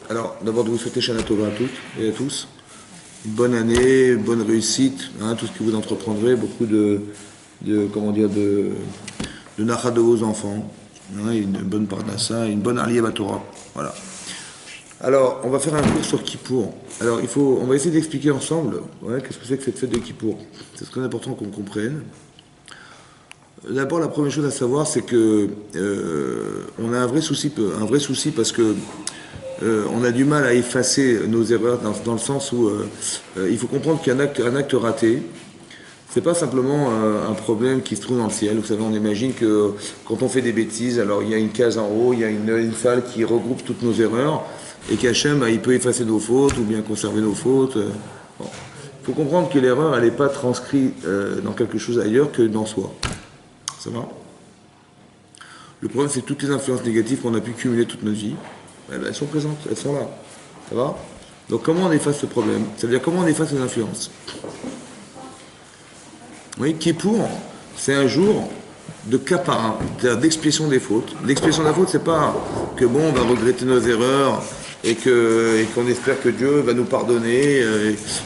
Alors, d'abord, de vous souhaiter Shana Tova à toutes et à tous. Une bonne année, bonne réussite, hein, tout ce que vous entreprendrez, beaucoup de nacha de vos enfants, hein, une bonne parnassa, une bonne aliyah Torah. Voilà. Alors, on va faire un cours sur Kippour. Alors, on va essayer d'expliquer ensemble, qu'est-ce que c'est que cette fête de Kippour. C'est très important qu'on comprenne. D'abord, la première chose à savoir, c'est que on a un vrai souci parce que on a du mal à effacer nos erreurs dans le sens où il faut comprendre qu'un acte raté, c'est pas simplement un problème qui se trouve dans le ciel. Vous savez, on imagine que quand on fait des bêtises, alors il y a une case en haut, il y a une salle qui regroupe toutes nos erreurs, et qu'Hachem, il peut effacer nos fautes ou bien conserver nos fautes. Bon. Il faut comprendre que l'erreur, elle n'est pas transcrite dans quelque chose ailleurs que dans soi. Ça va ? Le problème, c'est que toutes les influences négatives qu'on a pu cumuler toute notre vie, elles sont présentes, elles sont là. Ça va ? Donc comment on efface ce problème ? Ça veut dire comment on efface les influences ? Oui, Kippour, c'est un jour de kapara, c'est-à-dire d'expiation des fautes. L'expiation de la faute, c'est pas que on va regretter nos erreurs et qu'on espère que Dieu va nous pardonner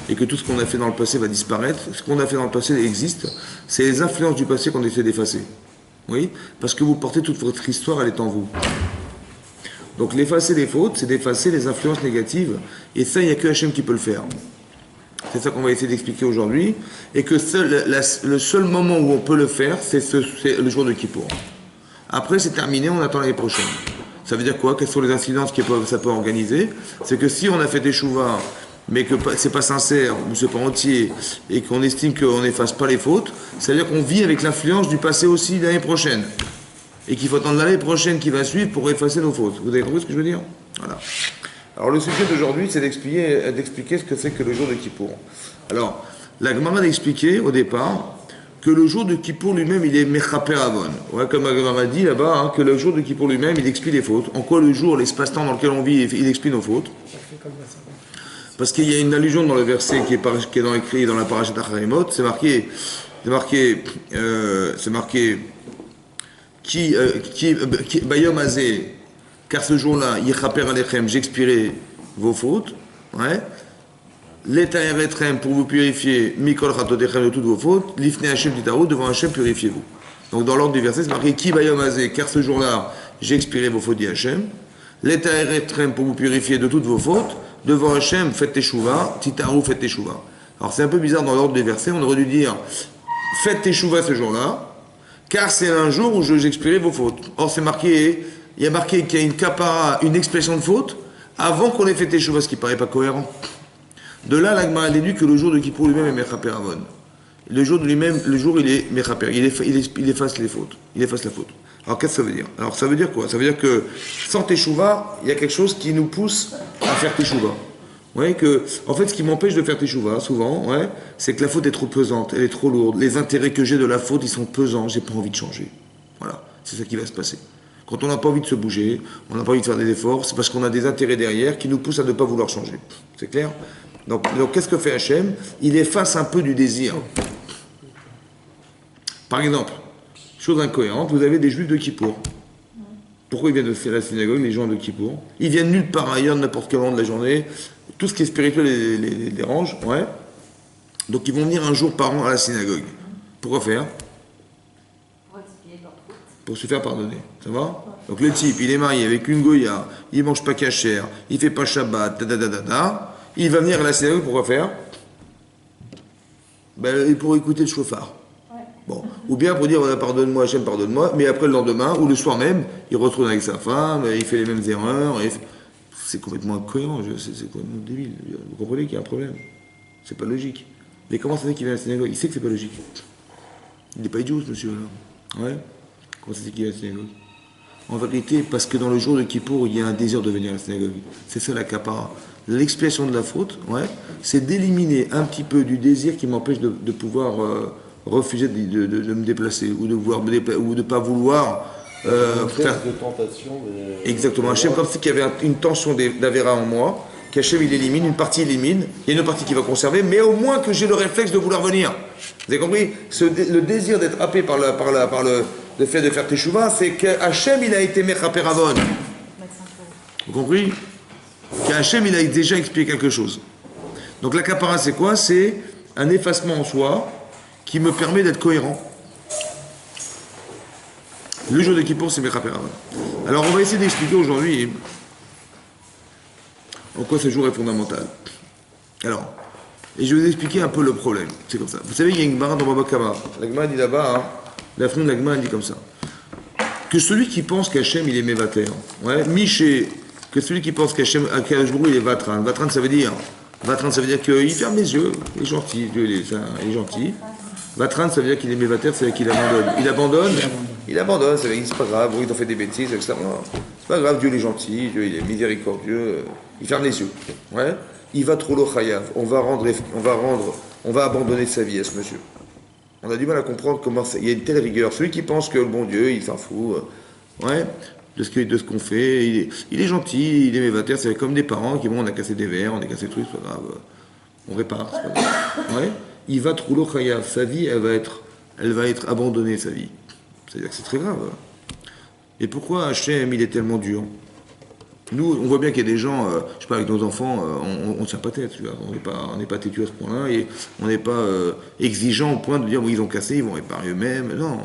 et que tout ce qu'on a fait dans le passé va disparaître. Ce qu'on a fait dans le passé existe. C'est les influences du passé qu'on essaie d'effacer. Oui, parce que vous portez toute votre histoire, elle est en vous. Donc l'effacer les fautes, c'est d'effacer les influences négatives. Et ça, il n'y a que Hachem qui peut le faire. C'est ça qu'on va essayer d'expliquer aujourd'hui. Et que le seul moment où on peut le faire, c'est le jour de Kippour. Après, c'est terminé, on attend l'année prochaine. Ça veut dire quoi ? Quelles sont les incidences que ça peut organiser ? C'est que si on a fait des chouvas, mais que c'est pas sincère, ou c'est pas entier, et qu'on estime qu'on n'efface pas les fautes, ça veut dire qu'on vit avec l'influence du passé aussi l'année prochaine. Et qu'il faut attendre l'année prochaine qui va suivre pour effacer nos fautes. Vous avez compris ce que je veux dire ? Voilà. Alors le sujet d'aujourd'hui, c'est d'expliquer ce que c'est que le jour de Kippour. Alors, la Gemara a expliqué au départ que le jour de Kippour lui-même, il est Mechaper Avon. Ouais, comme la Gemara dit là-bas, que le jour de Kippour lui-même, il explie les fautes. En quoi le jour, l'espace-temps dans lequel on vit, il explie nos fautes ? Parce qu'il y a une allusion dans le verset qui est écrit dans la parashat Acharemot, c'est marqué Bayom Azeh, car ce jour-là, Yechaper Alechem, j'expirerai vos fautes, ouais. L'Etaher Etrem, pour vous purifier, Mikol Chatotechem, de toutes vos fautes, Lifne Hashem Titaru, devant Hashem, purifiez-vous. Donc dans l'ordre du verset, c'est marqué Ki Bayom Azeh, car ce jour-là, j'expirerai vos fautes, dit Hashem. L'Etaher Etrem, pour vous purifier de toutes vos fautes, devant Hashem, faites teshuva, Titaru, faites teshuva. Alors c'est un peu bizarre dans l'ordre des versets, on aurait dû dire faites teshuva ce jour-là, car c'est un jour où j'expirerai vos fautes. Or c'est marqué, il y a marqué qu'il y a une kapara, une expression de faute, avant qu'on ait fait teshuva, ce qui paraît pas cohérent. De là, la Gemara déduit que le jour de Kippour lui-même est Mechaper Avon. Le jour il est Mechaper, il efface les fautes, il efface la faute. Alors qu'est-ce que ça veut dire ? Alors ça veut dire quoi ? Ça veut dire que sans teshuva, il y a quelque chose qui nous pousse à faire teshuva. Ouais, en fait, ce qui m'empêche de faire teshuva, souvent, c'est que la faute est trop pesante, elle est trop lourde. Les intérêts que j'ai de la faute, ils sont pesants, j'ai pas envie de changer. Voilà, c'est ça qui va se passer. Quand on n'a pas envie de se bouger, on n'a pas envie de faire des efforts, c'est parce qu'on a des intérêts derrière qui nous poussent à ne pas vouloir changer. C'est clair ? Donc qu'est-ce que fait Hachem ? Il efface un peu du désir. Par exemple, chose incohérente, vous avez des juifs de Kippour. Pourquoi ils viennent de la synagogue, les gens de Kippour ? Ils viennent nulle part ailleurs, n'importe quel moment de la journée. Tout ce qui est spirituel les dérange, ouais. Donc ils vont venir un jour par an à la synagogue. Pourquoi faire ? Pour se faire pardonner. Ça va ? Donc le type, il est marié avec une goya, il mange pas kasher, il fait pas Shabbat, il va venir à la synagogue, pourquoi faire ? Pour écouter le chauffard. Bon. Ou bien pour dire pardonne-moi, Hachem, pardonne-moi, mais après le lendemain, ou le soir même, il retourne avec sa femme, il fait les mêmes erreurs, c'est complètement incohérent, c'est complètement débile. Vous comprenez qu'il y a un problème. C'est pas logique. Mais comment ça fait qu'il vient à la synagogue ? Il sait que c'est pas logique. Il n'est pas idiot, ce monsieur-là. Ouais ? Comment ça fait qu'il vient à la synagogue ? En vérité, parce que dans le jour de Kippour, il y a un désir de venir à la synagogue. C'est ça la kapara. L'expiation de la faute, c'est d'éliminer un petit peu du désir qui m'empêche de pouvoir refuser de me déplacer ou de pas vouloir faire de tentation. Exactement. Hachem, comme si il y avait une tension d'Avera en moi, qu'Hachem il élimine, une partie élimine, il y a une partie qui va conserver, mais au moins que j'ai le réflexe de vouloir venir. Vous avez compris ? Le désir d'être happé par le fait de faire teshuva, c'est que Hachem il a été Mechaper Avon. Vous compris ? qu'Hachem, il a déjà expliqué quelque chose. Donc la kapara, c'est quoi? C'est un effacement en soi qui me permet d'être cohérent. Le jour de Kippour, c'est Mechaper. Alors on va essayer d'expliquer aujourd'hui en quoi ce jour est fondamental. Alors, et je vais vous expliquer un peu le problème. C'est comme ça. Vous savez, il y a une Gemara dans Baba Kama. La Gemara dit là-bas, hein, la fin de la Gemara dit comme ça. Que celui qui pense qu'Hachem, il est Mévater. Ouais, Miché, que celui qui pense qu'Hachem, il est Vatran. Vatran, ça veut dire qu'il ferme les yeux. Il est gentil. Dieu, il est gentil. Vatran, ça veut dire qu'il est Mévater, ça veut dire qu'il abandonne. Il abandonne, ça veut dire que c'est pas grave, ils ont fait des bêtises, etc. Non, c'est pas grave, Dieu il est gentil, Dieu il est miséricordieux, il ferme les yeux. Ouais. Il va trop le chayav, on va abandonner sa vie à ce monsieur. On a du mal à comprendre comment il y a une telle rigueur. Celui qui pense que le bon Dieu, il s'en fout, ouais, de ce qu'on fait, il est gentil, il est mévater, c'est comme des parents qui vont, on a cassé des verres, on a cassé des trucs, c'est pas grave, on répare, c'est pas grave. Ouais. Il va trop le chayav, sa vie, elle va être abandonnée, sa vie. C'est-à-dire que c'est très grave. Et pourquoi Hachem, il est tellement dur? Nous, on voit bien qu'il y a des gens, je sais pas, avec nos enfants, on ne tient pas tête, tu vois. On n'est pas têtu à ce point-là, et on n'est pas exigeant au point de dire, oui, ils ont cassé, ils vont réparer eux-mêmes. Non,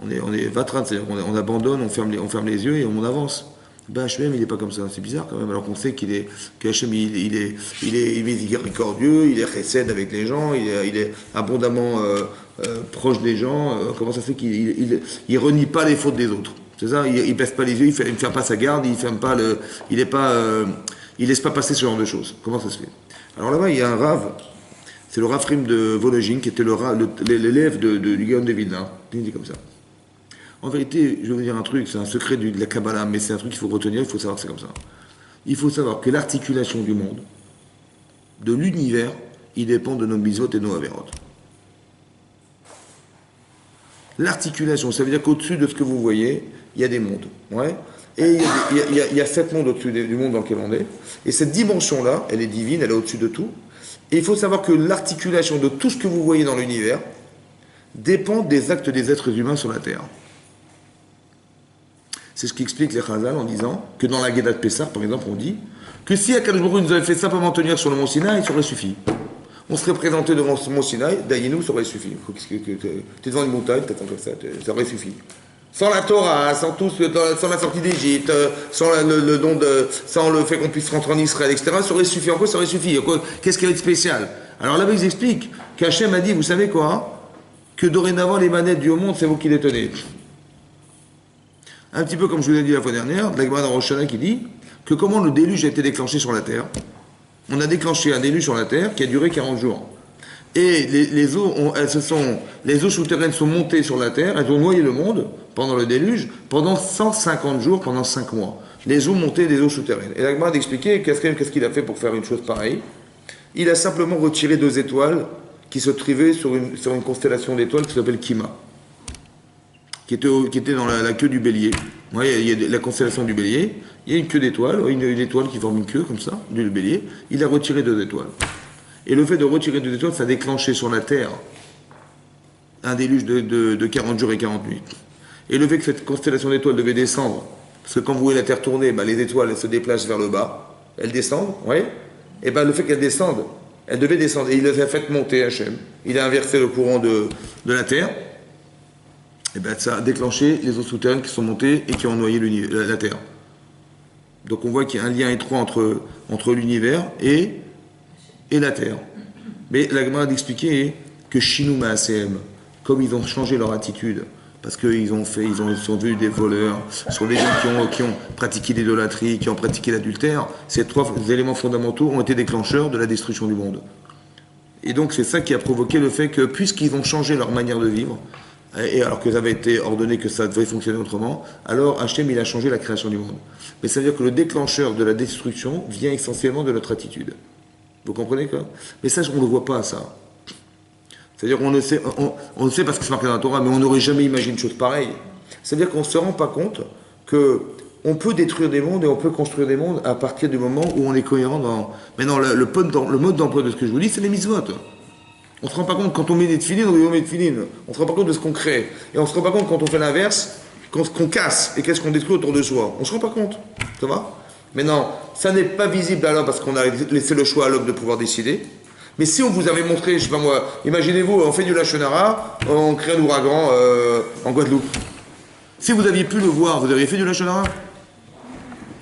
on est vatran, c'est-à-dire qu'on abandonne, on ferme les yeux et on avance. Ben Hachem, il n'est pas comme ça, c'est bizarre quand même, alors qu'on sait qu'Hachem, il est miséricordieux, il est chesed avec les gens, il est abondamment proche des gens. Comment ça fait qu'il renie pas les fautes des autres? C'est ça, il baisse pas les yeux, il ne ferme pas sa garde, il laisse pas passer ce genre de choses. Comment ça se fait? Alors là-bas, il y a un rave, c'est le Rav Rim de Vologine, qui était l'élève du Gaon de Vilna. Il dit comme ça. En vérité, je vais vous dire un truc, c'est un secret de la Kabbalah, mais c'est un truc qu'il faut retenir, il faut savoir que c'est comme ça. Il faut savoir que l'articulation du monde, de l'univers, il dépend de nos mitzvot et de nos avérotes. L'articulation, ça veut dire qu'au-dessus de ce que vous voyez, il y a des mondes. Ouais. Et il y a 7 mondes au-dessus du monde dans lequel on est. Et cette dimension-là, elle est divine, elle est au-dessus de tout. Et il faut savoir que l'articulation de tout ce que vous voyez dans l'univers dépend des actes des êtres humains sur la Terre. C'est ce qu'explique les Chazal en disant que dans la Guéda de Pessah, par exemple, on dit que si Akadosh Baruch Hu nous avait fait simplement tenir sur le mont Sinaï, ça aurait suffi. On serait présenté devant ce mont Sinaï, Daïnou, ça aurait suffi. Tu es devant une montagne, t'attends comme ça aurait suffi. Sans la Torah, sans la sortie d'Égypte, sans sans le fait qu'on puisse rentrer en Israël, etc., ça aurait suffi. En quoi ça aurait suffi? Qu'est-ce qu'il y avait de spécial? Alors là-bas, ils expliquent qu'Hachem a dit, vous savez quoi? Que dorénavant, les manettes du monde, c'est vous qui les tenez. Un petit peu comme je vous l'ai dit la fois dernière, de la Gemara dans Rosh Hashanah qui dit que comment le déluge a été déclenché sur la terre. On a déclenché un déluge sur la terre qui a duré 40 jours. Et les eaux souterraines sont montées sur la terre, elles ont noyé le monde pendant le déluge, pendant 150 jours, pendant 5 mois. Les eaux montaient des eaux souterraines. Et la Gemara a expliqué qu'est-ce qu'il a fait pour faire une chose pareille. Il a simplement retiré 2 étoiles qui se trouvaient sur une constellation d'étoiles qui s'appelle Kima, qui était dans la queue du bélier. Ouais, il y a la constellation du bélier, il y a une queue d'étoiles, une étoile qui forme une queue comme ça, du bélier. Il a retiré 2 étoiles. Et le fait de retirer 2 étoiles, ça a déclenché sur la Terre un déluge de 40 jours et 40 nuits. Et le fait que cette constellation d'étoiles devait descendre, parce que quand vous voyez la Terre tourner, les étoiles elles se déplacent vers le bas, elles descendent, oui. Et le fait qu'elles descendent, elles devaient descendre. Et il les a fait monter, Hachem. Il a inversé le courant de la Terre. Et ça a déclenché les eaux souterraines qui sont montées et qui ont noyé la Terre. Donc on voit qu'il y a un lien étroit entre l'univers et la Terre. Mais la Gemara a expliqué que Shinu Maasem, comme ils ont changé leur attitude, parce qu'ils sont devenus des voleurs, sont des gens qui ont pratiqué l'idolâtrie, qui ont pratiqué l'adultère, ces 3 éléments fondamentaux ont été déclencheurs de la destruction du monde. Et donc c'est ça qui a provoqué le fait que, puisqu'ils ont changé leur manière de vivre, et alors que ça avait été ordonné que ça devait fonctionner autrement, alors Hachem il a changé la création du monde. Mais ça veut dire que le déclencheur de la destruction vient essentiellement de notre attitude. Vous comprenez quoi? Mais ça, on ne le voit pas, ça. C'est-à-dire qu'on on le sait parce que c'est marqué dans la Torah, mais on n'aurait jamais imaginé une chose pareille. C'est-à-dire qu'on ne se rend pas compte qu'on peut détruire des mondes et on peut construire des mondes à partir du moment où on est cohérent dans... Maintenant, le mode d'emploi de ce que je vous dis, c'est les mitzvot. On ne se rend pas compte quand on met des tefilines, on met des tefilines. On ne se rend pas compte de ce qu'on crée. Et on ne se rend pas compte quand on fait l'inverse, qu'on casse et qu'est-ce qu'on détruit autour de soi. On ne se rend pas compte. Ça va? Maintenant, ça n'est pas visible à l'homme parce qu'on a laissé le choix à l'homme de pouvoir décider. Mais si on vous avait montré, je sais pas moi, imaginez-vous, on fait du Lachonara, on crée un ouragan en Guadeloupe. Si vous aviez pu le voir, vous auriez fait du Lachonara?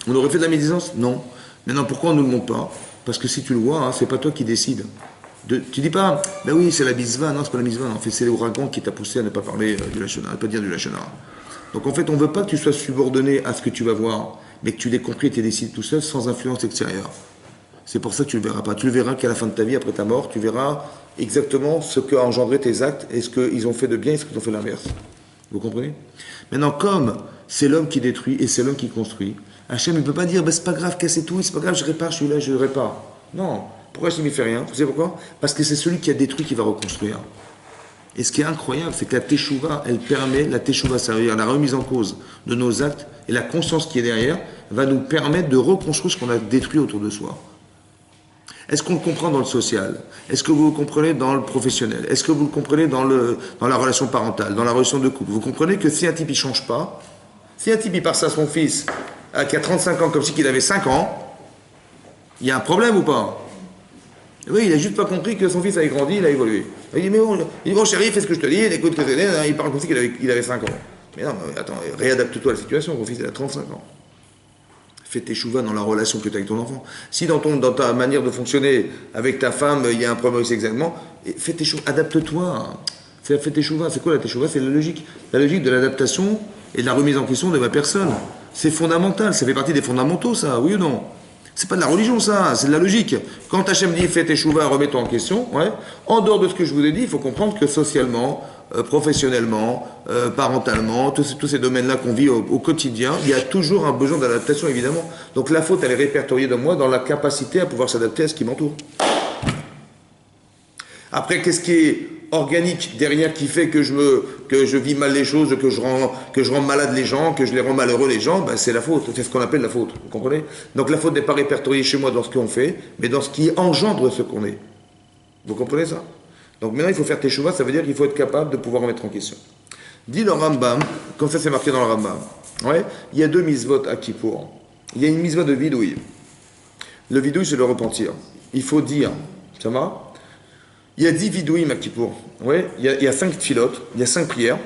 On aurait fait de la médisance? Non. Maintenant, pourquoi on ne nous le montre pas? Parce que si tu le vois, hein, c'est pas toi qui décides. Tu dis pas, ben oui, c'est la bisva, non, c'est pas la bisva, en fait, c'est l'ouragan qui t'a poussé à ne pas parler du Lachonara, à ne pas dire du Lachonara. Donc en fait, on ne veut pas que tu sois subordonné à ce que tu vas voir, mais que tu l'aies compris et tu décides tout seul sans influence extérieure. C'est pour ça que tu ne le verras pas. Tu le verras qu'à la fin de ta vie, après ta mort, tu verras exactement ce qu'a engendré tes actes, et ce qu'ils ont fait de bien et ce qu'ils ont fait l'inverse. Vous comprenez? Maintenant, comme c'est l'homme qui détruit et c'est l'homme qui construit, Hachem ne peut pas dire, ben, c'est pas grave, cassez tout, c'est pas grave, je répare, je suis là, je répare. Non. Pourquoi Hachem ne fait rien? Vous savez pourquoi? Parce que c'est celui qui a détruit qui va reconstruire. Et ce qui est incroyable, c'est que la teshuva, elle permet, la teshuva, ça veut dire la remise en cause de nos actes, et la conscience qui est derrière, va nous permettre de reconstruire ce qu'on a détruit autour de soi. Est-ce qu'on le comprend dans le social? Est-ce que vous le comprenez dans le professionnel? Est-ce que vous le comprenez dans la relation parentale, dans la relation de couple? Vous comprenez que si un type ne change pas, si un type il passe à son fils qui a 35 ans comme si il avait 5 ans, il y a un problème ou pas? Oui, il a juste pas compris que son fils avait grandi, il a évolué. Il dit, mais bon chéri, fais ce que je te dis, écoute que il parle comme si il avait 5 ans. Mais non, mais attends, réadapte-toi à la situation, ton fils il a 35 ans. Fais tes chouvas dans la relation que tu as avec ton enfant. Si dans ta manière de fonctionner avec ta femme, il y a un problème aussi exactement, fais tes chouvas, adapte-toi. Fais tes chouvas. C'est quoi la teshuva? C'est la logique. La logique de l'adaptation et de la remise en question de ma personne. C'est fondamental, ça fait partie des fondamentaux, ça, oui ou non? C'est pas de la religion, ça, c'est de la logique. Quand Hachem dit fais tes chouvas, remets-toi en question, ouais, en dehors de ce que je vous ai dit, il faut comprendre que socialement, professionnellement, parentalement, tous ces domaines-là qu'on vit au quotidien, il y a toujours un besoin d'adaptation, évidemment. Donc la faute, elle est répertoriée de moi dans la capacité à pouvoir s'adapter à ce qui m'entoure. Après, qu'est-ce qui est organique derrière qui fait que je vis mal les choses, que je rends malade les gens, que je les rends malheureux les gens, ben c'est la faute. C'est ce qu'on appelle la faute. Vous comprenez? Donc la faute n'est pas répertoriée chez moi dans ce qu'on fait, mais dans ce qui engendre ce qu'on est. Vous comprenez ça? Donc maintenant, il faut faire teshuva, ça veut dire qu'il faut être capable de pouvoir remettre en question. Dit le Rambam, comme ça c'est marqué dans le Rambam, ouais, il y a 2 misvot à Kippour. Il y a une misvot de vidouille. Le vidouille, c'est le repentir. Il faut dire, ça va? Il y a 10 vidouilles à Kippour. Ouais, il y a 5 tfilotes, il y a 5 prières.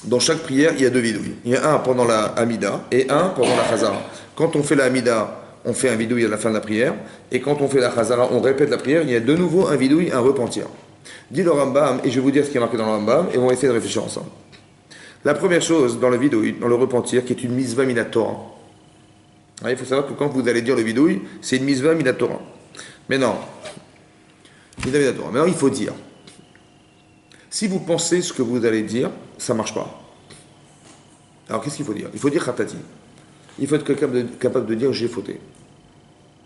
Dans chaque prière, il y a 2 vidouilles. Il y a un pendant la Hamida et un pendant la Chazara. Quand on fait la Hamida, on fait un vidouille à la fin de la prière. Et quand on fait la Chazara, on répète la prière. Il y a de nouveau un vidouille, un repentir. Dit le Rambam, et je vais vous dire ce qui est marqué dans le Rambam, et on va essayer de réfléchir ensemble. La première chose dans le vidouille, dans le repentir, qui est une misva minatora. Il faut savoir que quand vous allez dire le vidouille, c'est une misva minatora. Mais non. Maintenant, il faut dire. Si vous pensez ce que vous allez dire, ça ne marche pas. Alors, qu'est-ce qu'il faut dire? Il faut dire khatati. Il faut être capable de dire j'ai fauté.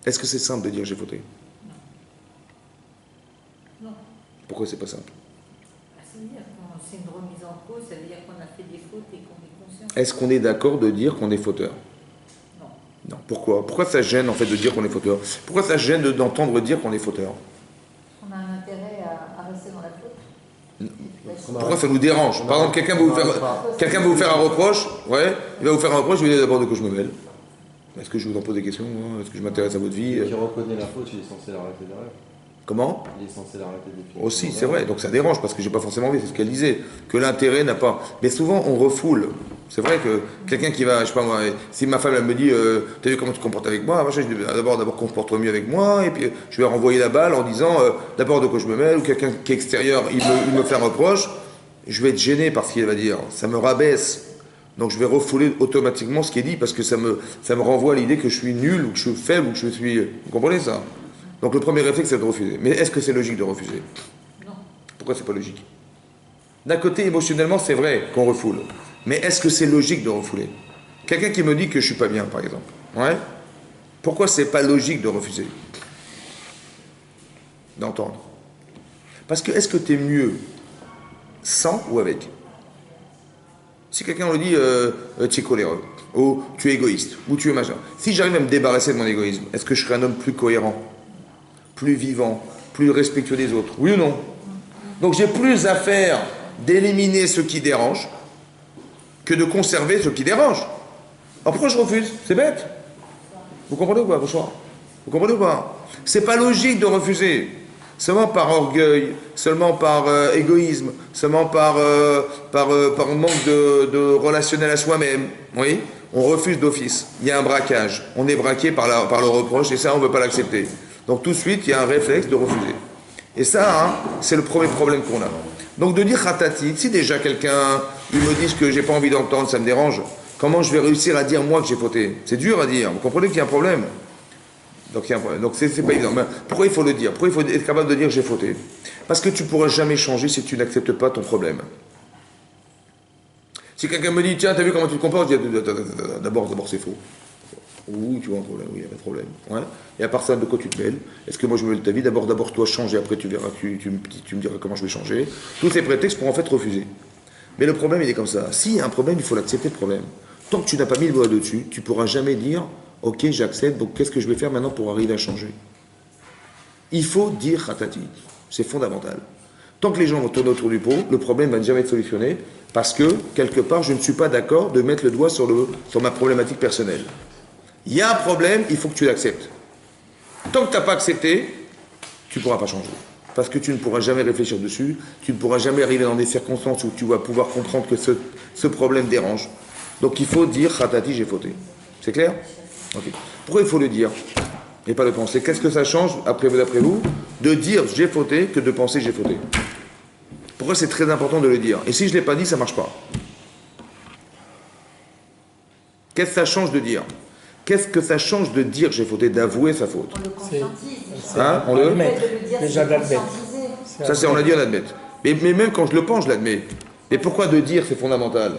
Est-ce que c'est simple de dire j'ai fauté? Non. Pourquoi c'est pas simple? C'est-à-dire quand c'est une remise en cause, ça veut dire qu'on a fait des fautes et qu'on est conscient. Est-ce qu'on est d'accord de dire qu'on est fauteur? Non. Non. Pourquoi? Pourquoi ça gêne en fait de dire qu'on est fauteur? Pourquoi ça gêne d'entendre dire qu'on est fauteur? On a un intérêt à rester dans la faute. Pourquoi ça nous dérange? Par exemple, quelqu'un va vous faire un reproche, ouais, il va vous faire un reproche, je vais dire d'abord de quoi je me mêle. Est-ce que je vous en pose des questions? Est-ce que je m'intéresse à votre vie? Qui reconnaît la faute, il est censé l'arrêter derrière. Comment? Il est censé l'arrêter depuis. Aussi, c'est vrai, donc ça dérange parce que j'ai pas forcément envie, c'est ce qu'elle disait, que l'intérêt n'a pas. Mais souvent on refoule. C'est vrai que quelqu'un qui va, je sais pas moi, si ma femme elle me dit, t'as vu comment tu te comportes avec moi, machin, je dis d'abord comporte-toi mieux avec moi, et puis je vais renvoyer la balle en disant d'abord de quoi je me mêle, ou quelqu'un qui est extérieur, il me fait un reproche, je vais être gêné par ce qu'il va dire, ça me rabaisse. Donc je vais refouler automatiquement ce qui est dit parce que ça me renvoie à l'idée que je suis nul, ou que je suis faible, ou que je suis. Vous comprenez ça? Donc le premier réflexe c'est de refuser. Mais est-ce que c'est logique de refuser? Non. Pourquoi c'est pas logique? D'un côté, émotionnellement, c'est vrai qu'on refoule. Mais est-ce que c'est logique de refouler? Quelqu'un qui me dit que je suis pas bien, par exemple. Ouais? Pourquoi c'est pas logique de refuser? D'entendre. Parce que est-ce que tu es mieux sans ou avec? Si quelqu'un me dit tu es coléreux, ou tu es égoïste, ou tu es machin. Si j'arrive à me débarrasser de mon égoïsme, est-ce que je serai un homme plus cohérent, plus vivant, plus respectueux des autres? Oui ou non? Donc j'ai plus à faire d'éliminer ce qui dérange que de conserver ce qui dérange. Alors pourquoi je refuse? C'est bête. Vous comprenez ou pas, bonsoir? Vous comprenez ou pas? C'est pas logique de refuser. Seulement par orgueil, seulement par égoïsme, seulement par manque de relationnel à soi-même. Oui, on refuse d'office. Il y a un braquage. On est braqué par le reproche et ça, on ne veut pas l'accepter. Donc tout de suite, il y a un réflexe de refuser. Et ça, hein, c'est le premier problème qu'on a. Donc de dire khatati, si déjà quelqu'un, ils me disent que j'ai pas envie d'entendre, ça me dérange, comment je vais réussir à dire moi que j'ai fauté? C'est dur à dire. Vous comprenez qu'il y a un problème? Donc il y a un problème. Donc c'est pas évident. Mais pourquoi il faut le dire? Pourquoi il faut être capable de dire j'ai fauté? Parce que tu ne pourras jamais changer si tu n'acceptes pas ton problème. Si quelqu'un me dit tiens, t'as vu comment tu te comportes? Je dis d'abord c'est faux. Oui, tu vois un problème, oui, il y a pas de problème. Ouais. Et à part ça, de quoi tu te mêles? Est-ce que moi je me mêle de ta vie? D'abord toi change et après tu verras, tu me diras comment je vais changer. Tous ces prétextes pour en fait refuser. Mais le problème il est comme ça. S'il y a un problème, il faut l'accepter le problème. Tant que tu n'as pas mis le doigt dessus, tu ne pourras jamais dire ok, j'accepte, donc qu'est-ce que je vais faire maintenant pour arriver à changer? Il faut dire khatati. C'est fondamental. Tant que les gens vont tourner autour du pot, le problème ne va jamais être solutionné parce que, quelque part, je ne suis pas d'accord de mettre le doigt sur ma problématique personnelle. Il y a un problème, il faut que tu l'acceptes. Tant que tu n'as pas accepté, tu ne pourras pas changer. Parce que tu ne pourras jamais réfléchir dessus, tu ne pourras jamais arriver dans des circonstances où tu vas pouvoir comprendre que ce problème dérange. Donc il faut dire khatati, j'ai fauté. C'est clair? Okay. Pourquoi il faut le dire et pas le penser? Qu'est-ce que ça change, d'après vous, de dire j'ai fauté que de penser j'ai fauté? Pourquoi c'est très important de le dire? Et si je ne l'ai pas dit, ça ne marche pas. Qu'est-ce que ça change de dire? Qu'est-ce que ça change de dire j'ai fauté, d'avouer sa faute? On le conscientise. Hein, on le met. Déjà d'admettre. Ça c'est on l'a dit, on l'admet. Mais même quand je le pense, je l'admets. Mais pourquoi de dire c'est fondamental?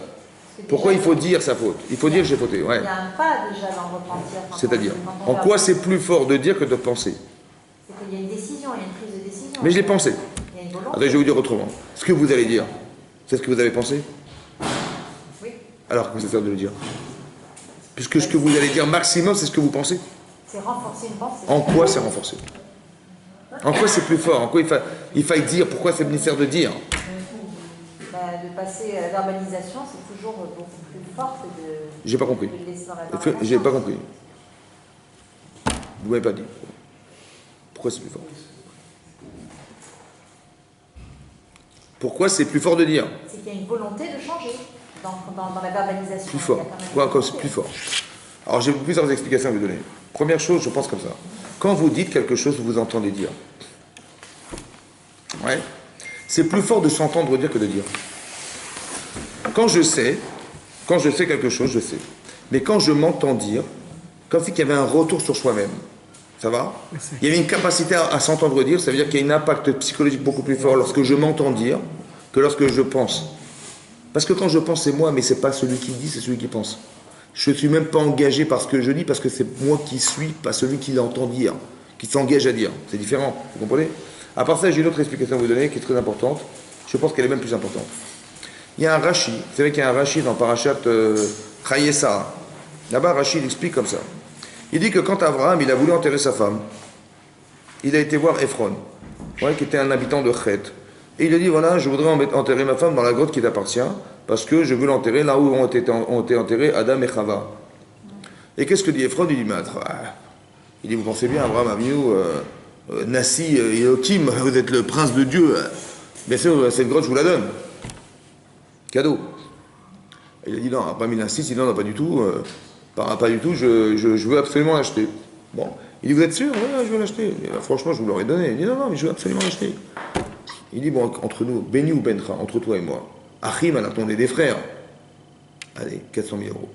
Pourquoi il faut dire sa faute? Il faut dire j'ai fauté. Ouais. Il y a un pas déjà dans le repentir. C'est-à-dire, en quoi c'est plus fort de dire que de penser? C'est qu'il y a une décision, il y a une prise de décision. Mais je l'ai pensé. Il y a une volonté. Attendez, je vais vous dire autrement. Ce que vous allez dire, c'est ce que vous avez pensé? Oui. Alors, comment ça sert de le dire? Puisque ce que vous allez dire maximum, c'est ce que vous pensez. C'est renforcer une pensée. En quoi c'est renforcé? En quoi c'est plus fort? En quoi il faille dire? Pourquoi c'est nécessaire de dire? De passer à la verbalisation, c'est toujours beaucoup plus fort que de... J'ai pas compris. de le laisser dans la J'ai pas compris. Vous m'avez pas dit. Pourquoi c'est plus fort? Pourquoi c'est plus fort de dire? C'est qu'il y a une volonté de changer dans la verbalisation. Plus fort. Quoi, c'est plus fort? Alors j'ai plusieurs explications à vous donner. Première chose, je pense comme ça. Quand vous dites quelque chose, vous entendez dire. Ouais. C'est plus fort de s'entendre dire que de dire. Quand je sais quelque chose, je sais. Mais quand je m'entends dire, comme si qu'il y avait un retour sur soi-même. Ça va? Il y avait une capacité à s'entendre dire, ça veut dire qu'il y a un impact psychologique beaucoup plus fort lorsque je m'entends dire que lorsque je pense. Parce que quand je pense, c'est moi, mais c'est pas celui qui dit, c'est celui qui pense. Je ne suis même pas engagé par ce que je dis, parce que c'est moi qui suis, pas celui qui l'entend dire, qui s'engage à dire. C'est différent, vous comprenez? À part ça, j'ai une autre explication à vous donner qui est très importante. Je pense qu'elle est même plus importante. Il y a un Rashi, vous savez qu'il y a un Rashi dans Parashat Chayesa. Là-bas, Rashi il explique comme ça. Il dit que quand Abraham il a voulu enterrer sa femme, il a été voir Ephron, qui était un habitant de Chet. Et il a dit voilà, je voudrais enterrer ma femme dans la grotte qui t'appartient, parce que je veux l'enterrer là où ont été enterrés Adam et Chava. Et qu'est-ce que dit Ephron? Il dit mais il dit vous pensez bien, Abraham Avinu, Nassi, Elohim, vous êtes le prince de Dieu. Bien sûr, cette grotte je vous la donne. Cadeau. Il a dit non, pas mis Nassi, sinon non, pas du tout. Pas du tout, je veux absolument l'acheter. Bon. Il dit, vous êtes sûr? Oui, je veux l'acheter. Franchement, je vous l'aurais donné. Il dit, non, mais je veux absolument l'acheter. Il dit, bon, entre nous, Béni ou Bentra, entre toi et moi, Achim, on est des frères. Allez, 400 000 euros.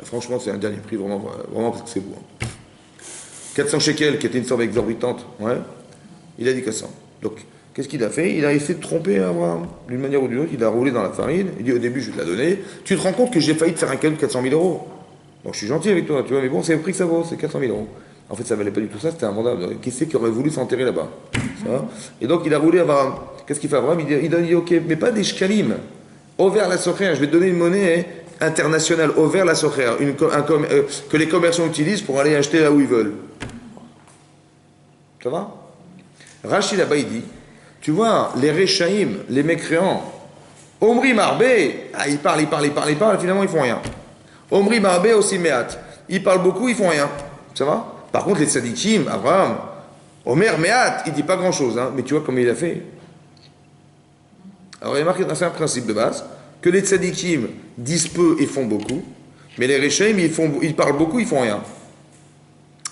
Franchement, c'est un dernier prix, vraiment parce que c'est beau. 400 shekels, qui était une somme exorbitante, il a dit 400. Donc, qu'est-ce qu'il a fait? Il a essayé de tromper Abraham. D'une manière ou d'une autre, il a roulé dans la farine. Il dit, au début, je vais te la donner. Tu te rends compte que j'ai failli te faire un cadeau de 400 000 euros. Donc je suis gentil avec toi, tu vois, mais bon, c'est le prix que ça vaut, c'est 400 000 euros. En fait, ça valait pas du tout ça, c'était invendable. Qui c'est qui aurait voulu s'enterrer là-bas? Ça va? Et donc, il a roulé Abraham. Qu'est-ce qu'il fait Abraham? Il a dit, ok, mais pas des shkalim. Over la sokhère, je vais te donner une monnaie internationale, over la sokhère, que les commerçants utilisent pour aller acheter là où ils veulent. Ça va? Rachid là-bas, il dit, tu vois, les Réchaïm, les mécréants, Omri Marbé, ils parlent, finalement ils font rien. Omri Marbé aussi Méat, ils parlent beaucoup, ils font rien. Ça va? Par contre, les tzadikim, Abraham, Omer, Mehat, il dit pas grand-chose, hein, mais tu vois comment il a fait. Alors il y a marqué dans un principe de base, que les tzadikim disent peu et font beaucoup, mais les Rechaim, ils parlent beaucoup, ils font rien.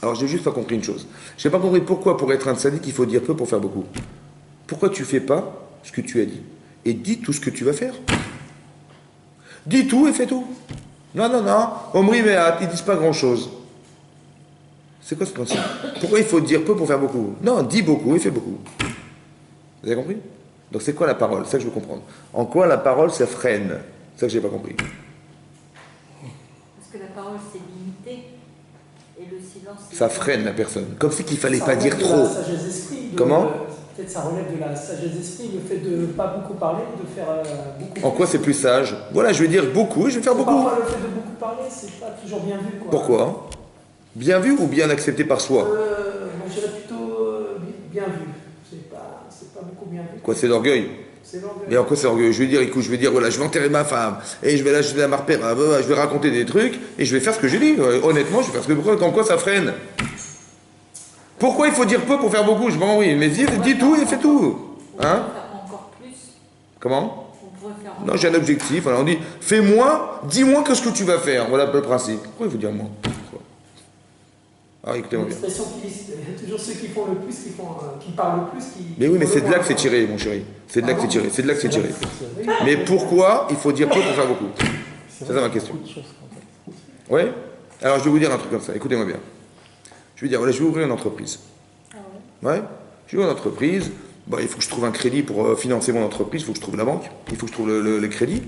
Alors j'ai juste pas compris une chose. J'ai pas compris pourquoi pour être un tzadik, il faut dire peu pour faire beaucoup. Pourquoi tu fais pas ce que tu as dit? Et dis tout ce que tu vas faire. Dis tout et fais tout. Non, non, non. Omri Mehat, ils disent pas grand-chose. C'est quoi ce principe? Pourquoi il faut dire peu pour faire beaucoup? Non, dis beaucoup et fais beaucoup. Vous avez compris? Donc c'est quoi la parole? C'est ça que je veux comprendre. En quoi la parole, ça freine? C'est ça que j'ai pas compris. Parce que la parole, c'est limité. Et le silence, c'est... Ça freine la personne. Comme si qu'il fallait Ça pas relève dire de trop. la sagesse d'esprit. Comment? Peut-être ça relève de la sagesse d'esprit, le fait de ne pas beaucoup parler, de faire beaucoup. En quoi c'est plus sage? Voilà, je vais dire beaucoup et je vais faire beaucoup. Parfois, le fait de beaucoup parler, c'est pas toujours bien vu. Quoi. Pourquoi? Bien vu ou bien accepté par soi? Moi, je dirais plutôt bien vu. C'est pas beaucoup bien vu. Quoi, c'est l'orgueil? C'est l'orgueil. Mais en quoi c'est orgueil? Je vais dire, écoute, voilà, je vais enterrer ma femme, et je vais la marper, je vais raconter des trucs, et je vais faire ce que j'ai dit. Honnêtement, je vais faire ce que pourquoi, en quoi ça freine? Pourquoi il faut dire peu pour faire beaucoup? Je m'en oui, mais dis tout et fais tout. Hein? On pourrait faire encore plus. Comment? On pourrait faire Non, j'ai un objectif. Alors on dit, fais moins, dis moins que ce que tu vas faire. Voilà le principe. Pourquoi il faut dire moins? Ah, écoutez-moi bien. L'expression qui dit, toujours ceux qui font le plus, qui parlent le plus, qui... Mais oui, mais c'est de là que c'est tiré, mon chéri. C'est de là que c'est tiré. C'est de là que c'est tiré. Mais pourquoi il faut dire peu pour faire beaucoup? C'est ça ma question. Oui? Alors je vais vous dire un truc comme ça. Écoutez-moi bien. Je vais dire, voilà, je vais ouvrir une entreprise. Ah ouais. Ouais? Je vais ouvrir une entreprise. Bon, il faut que je trouve un crédit pour financer mon entreprise. Il faut que je trouve la banque. Il faut que je trouve le crédit.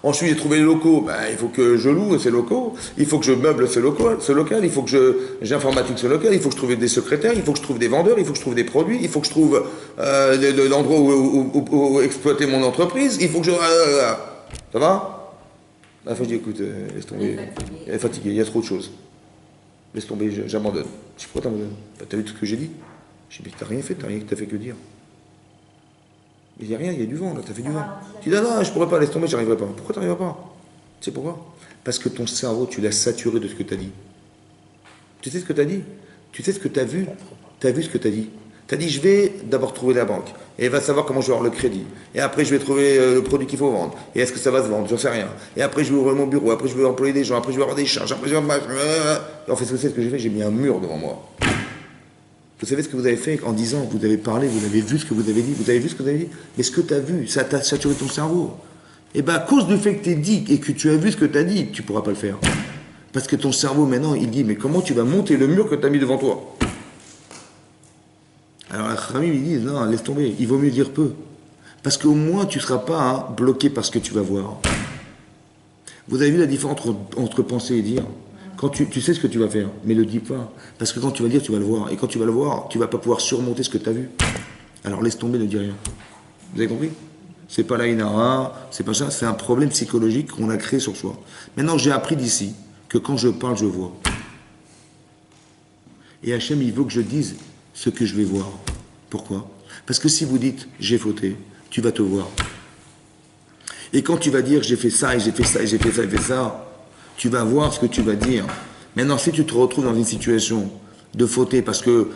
Ensuite, j'ai trouvé les locaux. Ben, il faut que je loue ces locaux. Il faut que je meuble ce local. Il faut que j'informatique ce local. Il faut que je trouve des secrétaires. Il faut que je trouve des vendeurs. Il faut que je trouve des produits. Il faut que je trouve l'endroit où exploiter mon entreprise. Il faut que je... ça va? La fois, je dis, écoute, laisse tomber. Elle est fatiguée. Il y a trop de choses. Laisse tomber, j'abandonne. Je dis, pourquoi t'abandonnes? T'as vu tout ce que j'ai dit? Je dis, mais t'as rien fait que dire. Il n'y a rien, il y a du vent là, t'as fait du vent. Tu dis, non, je pourrais pas, laisse tomber, j'arriverai pas. Pourquoi t'arriveras pas? Tu sais pourquoi? Parce que ton cerveau, tu l'as saturé de ce que t'as dit. Tu sais ce que t'as dit? Tu sais ce que t'as vu? T'as vu ce que t'as dit? T'as dit, je vais d'abord trouver la banque. Et elle va savoir comment je vais avoir le crédit. Et après, je vais trouver le produit qu'il faut vendre. Et est-ce que ça va se vendre? J'en sais rien. Et après, je vais ouvrir mon bureau. Après, je vais employer des gens. Après, je vais avoir des charges. Après, je vais... En fait, ce que j'ai fait? J'ai mis un mur devant moi. Vous savez ce que vous avez fait en disant, vous avez parlé, vous avez vu ce que vous avez dit, vous avez vu ce que vous avez dit, mais ce que tu as vu, ça t'a saturé ton cerveau. Et bien à cause du fait que tu es dit et que tu as vu ce que tu as dit, tu ne pourras pas le faire. Parce que ton cerveau maintenant, il dit, mais comment tu vas monter le mur que tu as mis devant toi? Alors la Khamim, ils disent, non, laisse tomber, il vaut mieux dire peu. Parce qu'au moins tu ne seras pas bloqué par ce que tu vas voir. Vous avez vu la différence entre penser et dire? Quand tu sais ce que tu vas faire, mais ne le dis pas. Parce que quand tu vas le dire, tu vas le voir. Et quand tu vas le voir, tu ne vas pas pouvoir surmonter ce que tu as vu. Alors laisse tomber, ne dis rien. Vous avez compris? C'est pas l'Aïnara, c'est pas ça, c'est un problème psychologique qu'on a créé sur soi. Maintenant, j'ai appris d'ici que quand je parle, je vois. Et Hachem, il veut que je dise ce que je vais voir. Pourquoi? Parce que si vous dites j'ai fauté, tu vas te voir. Et quand tu vas dire j'ai fait ça, et j'ai fait ça, et j'ai fait ça, et j'ai fait ça, tu vas voir ce que tu vas dire. Maintenant, si tu te retrouves dans une situation de fauter parce que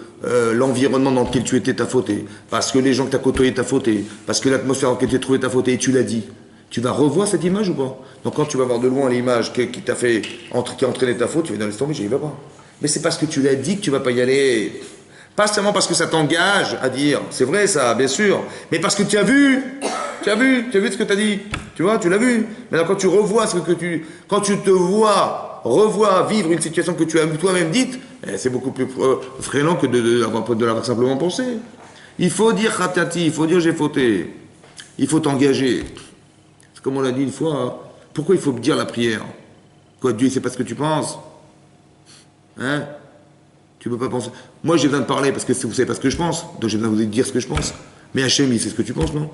l'environnement dans lequel tu étais t'a fauté, parce que les gens que tu as côtoyés t'a fauté, parce que l'atmosphère dans laquelle tu t'es trouvé t'a fauté et tu l'as dit, tu vas revoir cette image ou pas? Donc quand tu vas voir de loin l'image qui t'a fait, qui a entraîné ta faute, tu vas dire laisse tomber, j'y vais pas. Mais c'est parce que tu l'as dit que tu vas pas y aller. Pas seulement parce que ça t'engage à dire, c'est vrai ça, bien sûr, mais parce que tu as vu ce que tu as dit, tu vois, tu l'as vu. Maintenant quand tu revois quand tu te revois vivre une situation que tu as toi-même dite, c'est beaucoup plus freinant que de l'avoir simplement pensé. Il faut dire khatati, il faut dire j'ai fauté, il faut t'engager. C'est comme on l'a dit une fois, pourquoi il faut dire la prière? Quoi, Dieu, c'est pas ce que tu penses? Hein? Tu peux pas penser. Moi, j'ai besoin de parler parce que vous savez pas ce que je pense, donc j'ai besoin de vous dire ce que je pense. Mais Hachem, il sait ce que tu penses, non?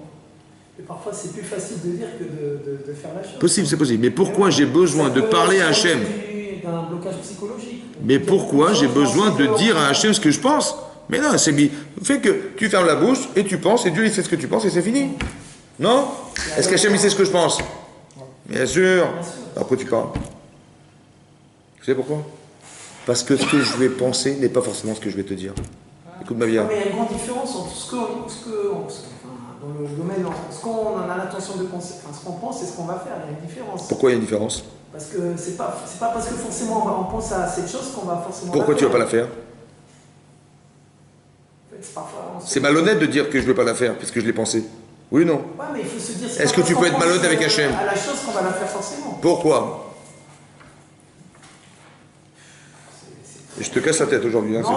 Et parfois, c'est plus facile de dire que de faire la chose. Possible, c'est possible. Mais pourquoi j'ai besoin de parler à Hachem? D'un blocage psychologique. Mais pourquoi j'ai besoin de dire à Hachem ce que je pense? Mais non, c'est bien. Fait que tu fermes la bouche et tu penses, et Dieu, il sait ce que tu penses et c'est fini. Non? Est-ce qu'Hachem, il sait ce que je pense? Bien sûr. Après, tu parles. Tu sais pourquoi? Parce que ce que je vais penser n'est pas forcément ce que je vais te dire. Écoute-moi bien. Mais il y a une grande différence entre dans le domaine, ce qu'on a l'intention de penser, enfin, ce qu'on pense et ce qu'on va faire. Il y a une différence. Pourquoi il y a une différence? Parce que c'est pas parce que forcément on pense à cette chose qu'on va forcément. Pourquoi tu vas pas la faire? En fait, parfois, c'est malhonnête de dire que je ne veux pas la faire, puisque je l'ai pensé. Oui ou non? Ouais, mais il faut se dire. Est-ce que tu peux être malhonnête avec Hachem? À la chose qu'on va la faire forcément. Pourquoi? Je te casse la tête aujourd'hui. Hein, non,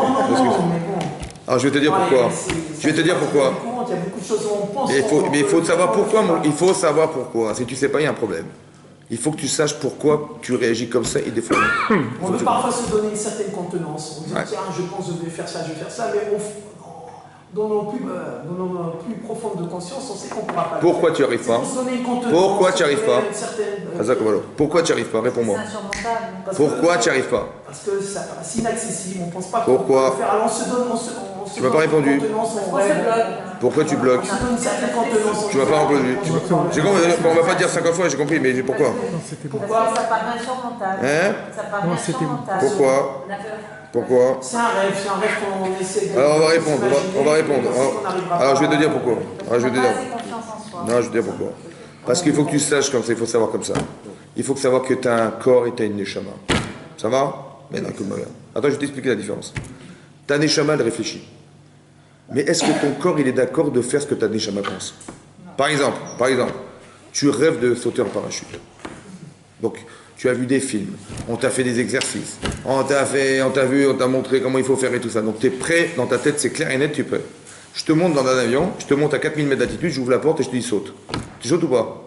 mais bon. Alors je vais te dire pourquoi. Je vais te dire pourquoi. Il y a beaucoup de choses où on pense. Mais il faut savoir pourquoi. Il faut savoir pourquoi. Si tu ne sais pas, il y a un problème. Il faut que tu saches pourquoi tu réagis comme ça et des fois. On veut parfois se donner une certaine contenance. On dit tiens, je pense que je vais faire ça, mais dans nos plus profondes conscience, on sait qu'on ne pourra pas. Pourquoi tu n'y arrives pas? Pourquoi tu n'y arrives pas? Pourquoi tu n'y arrives pas? Réponds-moi. Pourquoi tu n'y arrive pas? Parce que c'est inaccessible, on ne pense pas pourquoi qu'on peut faire. Alors on se donne, tu m'as pas répondu. Pourquoi tu bloques? Tu m'as pas répondu. On va pas dire 50 fois, j'ai compris, mais pourquoi? Pourquoi ça paraît insurmontable. Hein? Ça paraît insurmontable. Pourquoi? Pourquoi? C'est un rêve qu'on essaie de. Alors on va répondre. Alors je vais te dire pourquoi. Alors, je vais te dire. Non, je vais te dire pourquoi. Parce qu'il faut que tu saches comme ça, il faut savoir comme ça. Il faut savoir que tu as un corps et tu as une neshama. Ça va? Mais non, écoute-moi bien. Attends, je vais t'expliquer la différence. Ta neshama, elle réfléchit. Mais est-ce que ton corps, il est d'accord de faire ce que ta neshama pense? Par exemple, tu rêves de sauter en parachute. Donc, tu as vu des films, on t'a fait des exercices, on t'a montré comment il faut faire et tout ça. Donc, tu es prêt, dans ta tête, c'est clair et net, tu peux. Je te monte dans un avion, je te monte à 4000 mètres d'altitude, j'ouvre la porte et je te dis saute. Tu sautes ou pas?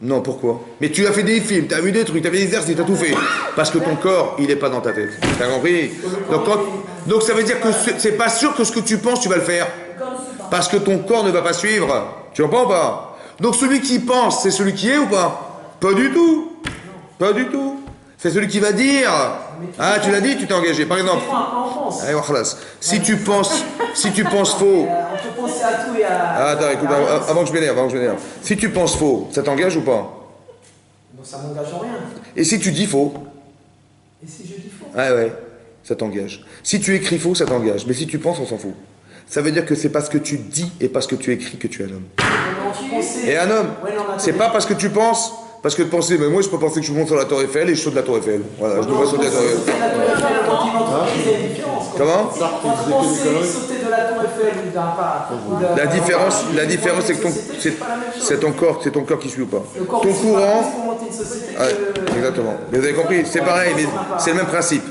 Non, pourquoi? Mais tu as fait des films, tu as vu des trucs, tu as fait des exercices, tu as tout fait. Parce que ton corps, il n'est pas dans ta tête. Tu as compris? Donc ça veut dire que c'est pas sûr que ce que tu penses, tu vas le faire. Parce que ton corps ne va pas suivre. Tu comprends ou pas? Donc celui qui pense, c'est celui qui est ou pas? Pas du tout. Pas du tout. C'est celui qui va dire. Ah, tu l'as dit, tu t'es engagé. Par exemple. Si tu penses faux. On peut penser à tout et à. Attends, écoute, avant que je m'énerve. Si tu penses faux, ça t'engage ou pas? Non, ça m'engage en rien. Et si tu dis faux? Et si je dis faux? Ah ouais, ça t'engage. Si tu écris faux, ça t'engage. Mais si tu penses, on s'en fout. Ça veut dire que c'est parce que tu dis et parce que tu écris que tu es un homme. Et un homme, c'est pas parce que tu penses. Parce que de penser, mais moi je peux penser que je monte sur la Tour Eiffel et je saute de la Tour Eiffel. Voilà, je me vois sauter de la Tour Eiffel. Comment? Sauter de la Tour Eiffel ou d'un pas. La différence c'est que c'est ton corps qui suit ou pas. Ton courant. Exactement. Mais vous avez compris, c'est pareil, mais c'est le même principe.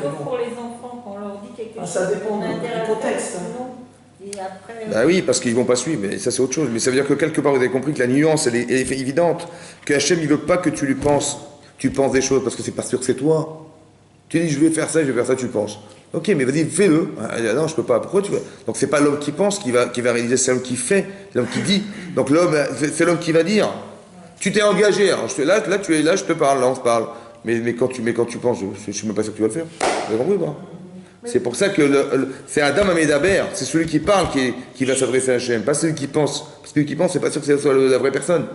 Sauf pour les enfants, quand on leur dit quelque chose. Ça dépend du contexte. Et après, Bah oui, parce qu'ils vont pas suivre, mais ça c'est autre chose. Mais ça veut dire que quelque part vous avez compris que la nuance elle est évidente. Que Hachem il veut pas que tu lui penses. Tu penses des choses parce que c'est pas sûr que c'est toi. Tu dis je vais faire ça, tu penses. Ok, mais vas-y, fais-le. Ah, non, je peux pas. Pourquoi tu veux? Donc c'est pas l'homme qui pense qui va réaliser, c'est l'homme qui fait, c'est l'homme qui dit. Donc l'homme, c'est l'homme qui va dire. Tu t'es engagé. Alors, là, tu es là, je te parle, là on se parle. Mais quand tu penses, je suis même pas sûr que tu vas le faire. Vous avez compris ou pas? C'est pour ça que c'est Adam Amédaber, c'est celui qui parle qui va s'adresser à Hachem, pas celui qui pense. Parce que celui qui pense, c'est pas sûr que ce soit la vraie personne.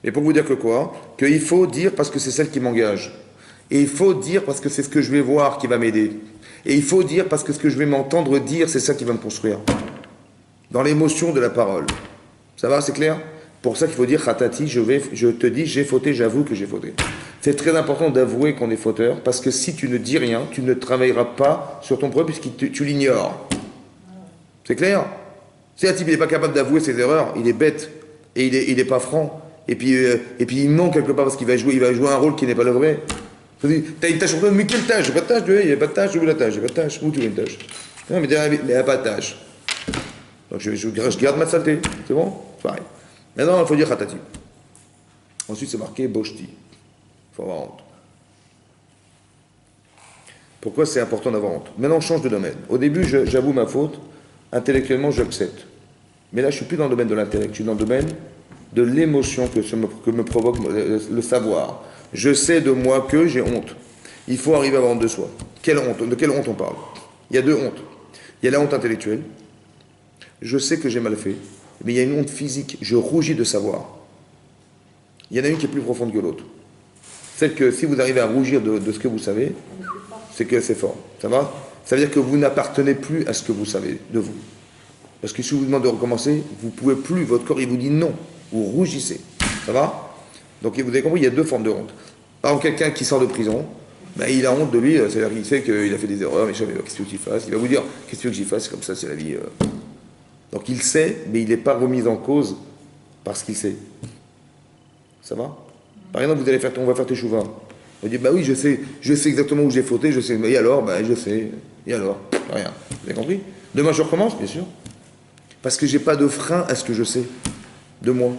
Mais pour vous dire que quoi? Qu'il faut dire parce que c'est celle qui m'engage. Et il faut dire parce que c'est ce que je vais voir qui va m'aider. Et il faut dire parce que ce que je vais m'entendre dire, c'est ça qui va me construire. Dans l'émotion de la parole. Ça va, c'est clair? Pour ça qu'il faut dire Khatati, je te dis, j'ai fauté, j'avoue que j'ai fauté. C'est très important d'avouer qu'on est fauteur, parce que si tu ne dis rien, tu ne travailleras pas sur ton problème puisque tu l'ignores. C'est clair? Si un type n'est pas capable d'avouer ses erreurs, il est bête, et il est pas franc, et puis il ment quelque part parce qu'il va jouer un rôle qui n'est pas le vrai. T'as une tâche, mais quelle tâche? J'ai pas de tâche, il n'y a pas de tâche, où la tâche? J'ai pas de tâche, où tu veux une tâche? Non, mais il n'y a pas de tâche. Donc je garde ma saleté, c'est bon? C'est pareil. Maintenant, il faut dire Khatati. Ensuite, c'est marqué Boshti. Il faut avoir honte. Pourquoi c'est important d'avoir honte? Maintenant, on change de domaine. Au début, j'avoue ma faute. Intellectuellement, j'accepte. Mais là, je ne suis plus dans le domaine de l'intellect. Je suis dans le domaine de l'émotion que me provoque le savoir. Je sais de moi que j'ai honte. Il faut arriver à avoir honte de soi. Quelle honte? De quelle honte on parle? Il y a deux hontes. Il y a la honte intellectuelle. Je sais que j'ai mal fait. Mais il y a une honte physique. Je rougis de savoir. Il y en a une qui est plus profonde que l'autre. C'est que si vous arrivez à rougir de ce que vous savez, c'est que c'est fort. Ça va? Ça veut dire que vous n'appartenez plus à ce que vous savez de vous. Parce que si vous demandez de recommencer, vous ne pouvez plus, votre corps il vous dit non, vous rougissez. Ça va? Donc vous avez compris, il y a deux formes de honte. Par exemple, quelqu'un qui sort de prison, ben, il a honte de lui, c'est-à-dire qu'il sait qu'il a fait des erreurs, mais qu'est-ce que tu veux qu'il fasse? Il va vous dire, qu'est-ce que tu veux que j'y fasse? C'est comme ça, c'est la vie. Donc il sait, mais il n'est pas remis en cause parce qu'il sait. Ça va? Par exemple, on va faire tes chouvas. On dit, bah oui, je sais exactement où j'ai fauté, je sais. Et alors? Ben je sais. Et alors? Rien. Vous avez compris? Demain je recommence, bien sûr. Parce que j'ai pas de frein à ce que je sais de moi.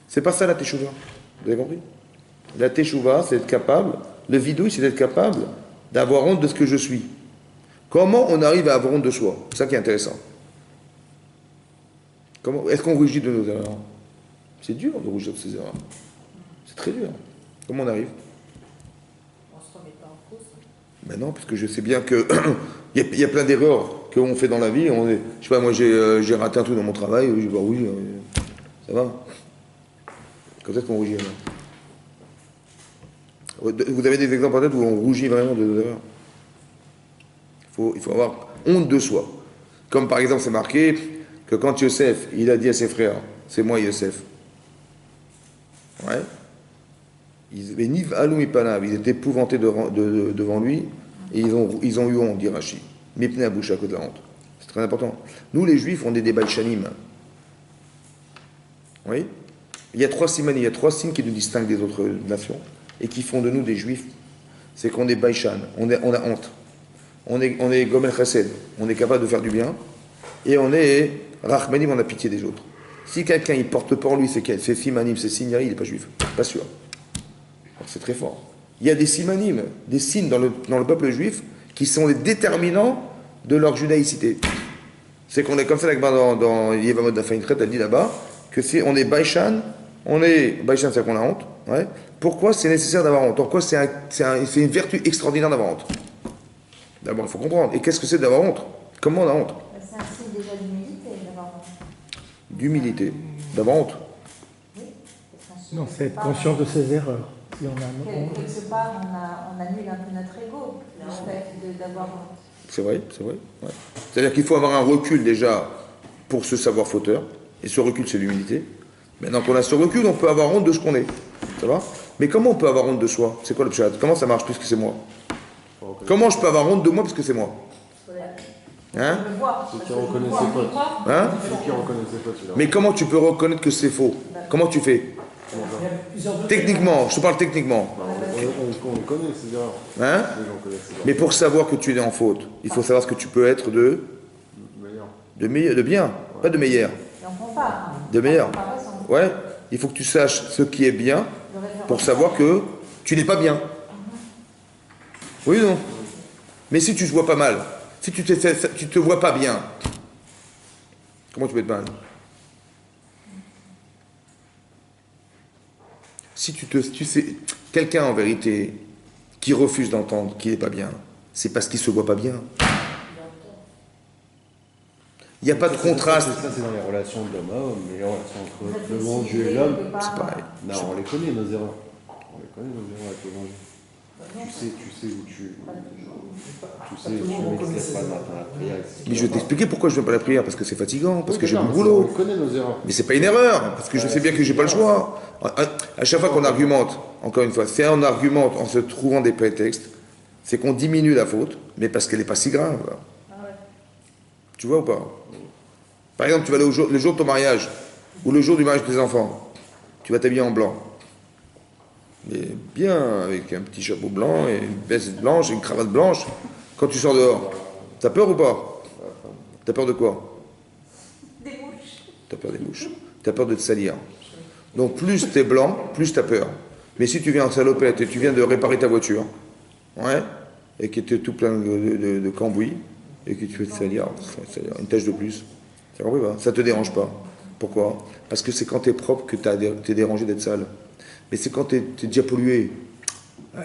C'est pas ça la teshuva. Vous avez compris? La teshuva, c'est être capable, le vidouille, c'est être capable d'avoir honte de ce que je suis. Comment on arrive à avoir honte de soi? C'est ça qui est intéressant. Est-ce qu'on rougit de nos erreurs? C'est dur de rougir de ses erreurs. C'est très dur. Comment on arrive? On se remet pas en cause. Ben non, parce que je sais bien que il y a plein d'erreurs qu'on fait dans la vie. Je sais pas, moi j'ai raté un truc dans mon travail. Je dis bah oui, ça va. Quand est-ce qu'on rougit alors? Vous avez des exemples en tête où on rougit vraiment de nos erreurs? Il faut avoir honte de soi. Comme par exemple, c'est marqué que quand Yosef, il a dit à ses frères, c'est moi Yosef. Ouais. Ils étaient épouvantés devant lui et ils ont eu honte, dit Rashi. Mipne à bouche à côté de la honte. C'est très important. Nous, les Juifs, on est des baïchanim. Oui. Il y a trois simanim, il y a trois signes qui nous distinguent des autres nations et qui font de nous des Juifs. C'est qu'on est baïchan, on a honte. On est gomel chesed, on est capable de faire du bien et on est rachmanim, on a pitié des autres. Si quelqu'un il porte pas en lui ses simanim, ses signes, il n'est pas juif. Pas sûr. C'est très fort. Il y a des simanim, des signes dans le peuple juif qui sont les déterminants de leur judaïcité. C'est qu'on est comme ça dans Yevamot d'Afaïnkret, elle dit là-bas, que si on est baïchan, c'est-à-dire qu'on a honte. Ouais. Pourquoi c'est nécessaire d'avoir honte? Pourquoi c'est une vertu extraordinaire d'avoir honte? D'abord, il faut comprendre. Et qu'est-ce que c'est d'avoir honte? Comment on a honte? C'est un signe déjà d'humilité d'avoir honte. D'humilité. D'avoir honte. Oui. Non, c'est être conscient de ses erreurs. Si on a honte. Quelque part, on annule un peu notre ego, le fait d'avoir honte. C'est vrai. Ouais. C'est-à-dire qu'il faut avoir un recul déjà pour se savoir fauteur. Et ce recul, c'est l'humilité. Maintenant qu'on a ce recul, on peut avoir honte de ce qu'on est. Ça va? Mais comment on peut avoir honte de soi? C'est quoi le pshat? Comment ça marche puisque c'est moi? Comment je peux avoir honte de moi puisque c'est moi? Hein? Ceux qui reconnaissent ses fautes. Hein? Ceux qui reconnaissent ses fautes, Mais comment tu peux reconnaître que c'est faux? Comment tu fais? Techniquement, je te parle techniquement. On connaît ses erreurs. Hein? Les gens connaissent ses erreurs. Mais pour savoir que tu es en faute, il faut savoir ce que tu peux être de bien, pas de meilleur. Et on compare. De meilleur. Comparaison. Ouais, il faut que tu saches ce qui est bien pour savoir que tu n'es pas bien. Oui ou non? Mais si tu te vois pas mal, si tu te vois pas bien, comment tu peux être mal? Si tu sais, quelqu'un en vérité qui refuse d'entendre qu'il n'est pas bien, c'est parce qu'il se voit pas bien. Il n'y a pas de contraste. Ça, c'est dans les relations d'homme à homme, les relations entre le bon Dieu et l'homme. C'est pareil. Non, on les connaît, nos erreurs. On les connaît, nos erreurs avec le bon Dieu. Tu sais où tu mets qui se pas le matin à la prière. Mais je vais t'expliquer pourquoi je ne fais pas la prière, parce que c'est fatigant, parce que j'ai mon On boulot. connaît nos erreurs. Mais c'est pas une erreur, parce que je sais bien que j'ai pas le choix. À chaque fois qu'on argumente, encore une fois, c'est on argumente en se trouvant des prétextes, c'est qu'on diminue la faute, mais parce qu'elle n'est pas si grave. Tu vois ou pas? Par exemple, tu vas aller le jour de ton mariage, ou le jour du mariage de tes enfants, tu vas t'habiller en blanc. Mais bien, avec un petit chapeau blanc, et une veste blanche, et une cravate blanche. Quand tu sors dehors, t'as peur ou pas? T'as peur de quoi? Des mouches. T'as peur des mouches. T'as peur de te salir. Donc plus t'es blanc, plus t'as peur. Mais si tu viens en salopette et tu viens de réparer ta voiture, ouais, et que tu es tout plein de cambouis, et que tu fais te salir, une tache de plus, ça compris pas? Ça te dérange pas. Pourquoi? Parce que c'est quand t'es propre que t'es dérangé d'être sale. Mais c'est quand t'es déjà pollué.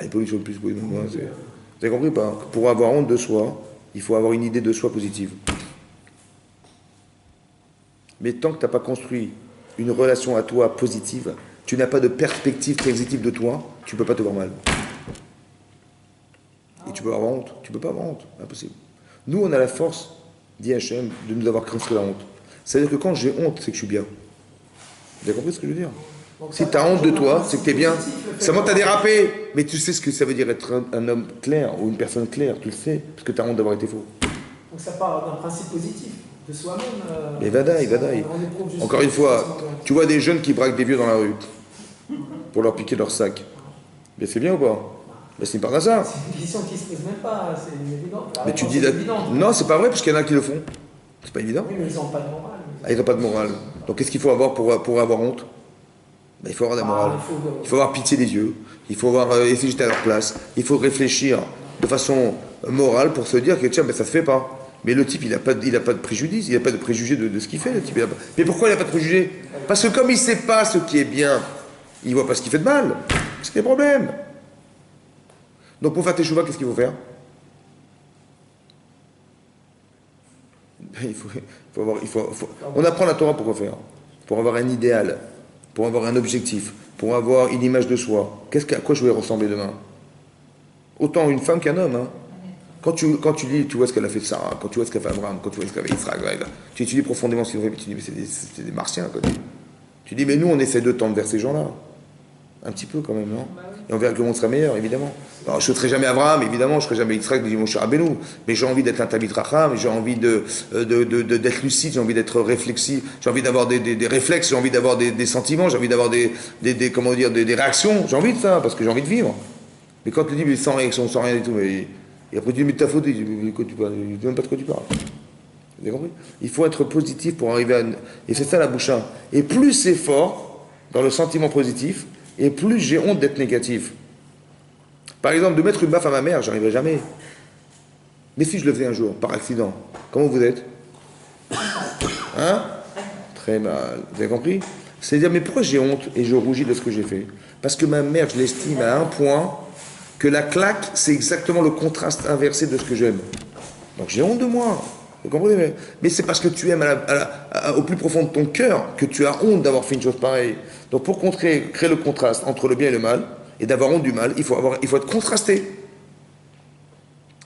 Les pollutions le plus. Vous avez compris pas? Pour avoir honte de soi, il faut avoir une idée de soi positive. Mais tant que tu n'as pas construit une relation à toi positive, tu n'as pas de perspective positive de toi, tu ne peux pas te voir mal. Et tu peux avoir honte. Tu ne peux pas avoir honte. Impossible. Nous, on a la force, dit Hachem, de nous avoir construit la honte. C'est-à-dire que quand j'ai honte, c'est que je suis bien. Vous avez compris ce que je veux dire? Donc, Si tu as honte de toi, c'est que tu es bien. Seulement, tu as dérapé. Mais tu sais ce que ça veut dire être un homme clair ou une personne claire. Tu le sais, parce que tu as honte d'avoir été faux. Donc ça part d'un principe positif, de soi-même. Et vadaï. Encore une fois, tu vois des jeunes qui braquent des vieux dans la rue pour leur piquer leur sac. Mais c'est bien ou pas? Mais c'est pas ça. C'est une question qui se pose même pas, c'est évident. Mais tu dis... Non, c'est pas vrai, parce qu'il y en a qui le font. C'est pas évident. Oui, mais ils n'ont pas de morale. Ah, ils n'ont pas de morale. Donc qu'est-ce qu'il faut avoir pour avoir honte? Ben, il faut avoir de la morale. Il faut avoir pitié des yeux. Il faut avoir essayer de jeter à leur place. Il faut réfléchir de façon morale pour se dire que tiens, ben, ça se fait pas. Mais le type, il n'a pas de préjudice, il n'a pas de préjugé de ce qu'il fait, le type. Mais pourquoi il n'a pas de préjugé? Parce que comme il ne sait pas ce qui est bien, il ne voit pas ce qui fait de mal. C'est le problème. Donc pour faire tes chouvas, qu'est-ce qu'il faut faire? On apprend la Torah pour quoi faire? Pour avoir un idéal, pour avoir un objectif, pour avoir une image de soi. À quoi je vais ressembler demain? Autant une femme qu'un homme. Hein. Quand tu lis, tu vois ce qu'elle a fait de Sarah, quand tu vois ce qu'a fait Abraham, quand tu vois ce qu'a fait Israël, tu étudies profondément ce qu'ils ont fait, mais tu dis, mais c'est des martiens. Quoi. Tu dis, mais nous, on essaie de tendre vers ces gens-là. Un petit peu quand même, non? Et on verra que le monde sera meilleur, évidemment. Alors, je ne serai jamais Abraham, évidemment, je ne serai jamais Israël, mon cher Abénou, mais j'ai envie d'être un Talmid Racham, j'ai envie d'être lucide, j'ai envie d'être réflexif, j'ai envie d'avoir des réflexes, j'ai envie d'avoir des sentiments, j'ai envie d'avoir des réactions, j'ai envie de ça, parce que j'ai envie de vivre. Mais quand tu dis, mais sans réaction, sans rien du tout, et après tu dis, mais ta faute, tu ne sais même pas de quoi tu parles. Vous avez compris? Il faut être positif pour arriver à... Et c'est ça la boucha. Et plus c'est fort, dans le sentiment positif, et plus j'ai honte d'être négatif. Par exemple, de mettre une baffe à ma mère, j'arriverai jamais. Mais si je le faisais un jour, par accident, comment vous êtes? Hein? Très mal. Vous avez compris? C'est-à-dire, mais pourquoi j'ai honte et je rougis de ce que j'ai fait? Parce que ma mère, je l'estime à un point que la claque, c'est exactement le contraste inversé de ce que j'aime. Donc j'ai honte de moi. Vous comprenez? Mais c'est parce que tu aimes au plus profond de ton cœur que tu as honte d'avoir fait une chose pareille. Donc pour créer le contraste entre le bien et le mal, et d'avoir honte du mal, il faut être contrasté.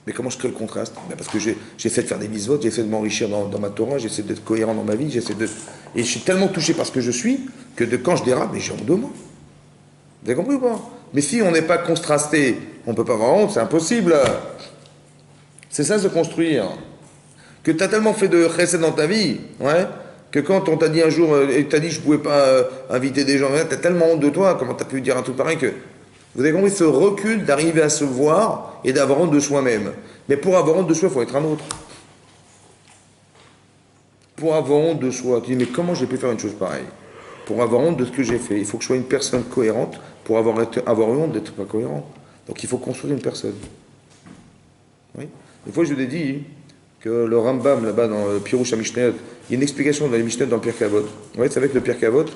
Mais comment je crée le contraste? Parce que j'essaie de faire des mises-votes, j'essaie de m'enrichir dans ma Torah, j'essaie d'être cohérent dans ma vie, et je suis tellement touché par ce que je suis, que quand je dérape, mais j'ai honte de moi. Vous avez compris ou pas? Mais si on n'est pas contrasté, on ne peut pas avoir honte, c'est impossible. C'est ça se construire. Que tu as tellement fait de chesed dans ta vie, ouais, que quand on t'a dit un jour, et t'as dit je ne pouvais pas inviter des gens, tu as tellement honte de toi, comment tu as pu dire un truc pareil que... Vous avez compris ce recul d'arriver à se voir et d'avoir honte de soi-même. Mais pour avoir honte de soi, il faut être un autre. Pour avoir honte de soi, tu dis mais comment j'ai pu faire une chose pareille? Pour avoir honte de ce que j'ai fait, il faut que je sois une personne cohérente pour avoir honte d'être pas cohérent. Donc il faut construire une personne. Oui. Une fois je vous ai dit que le Rambam là-bas dans le Pirouche à Mishneh, il y a une explication dans les Mishneh dans le Pirkei Avot. Ouais, c'est avec le Pirkei Avot,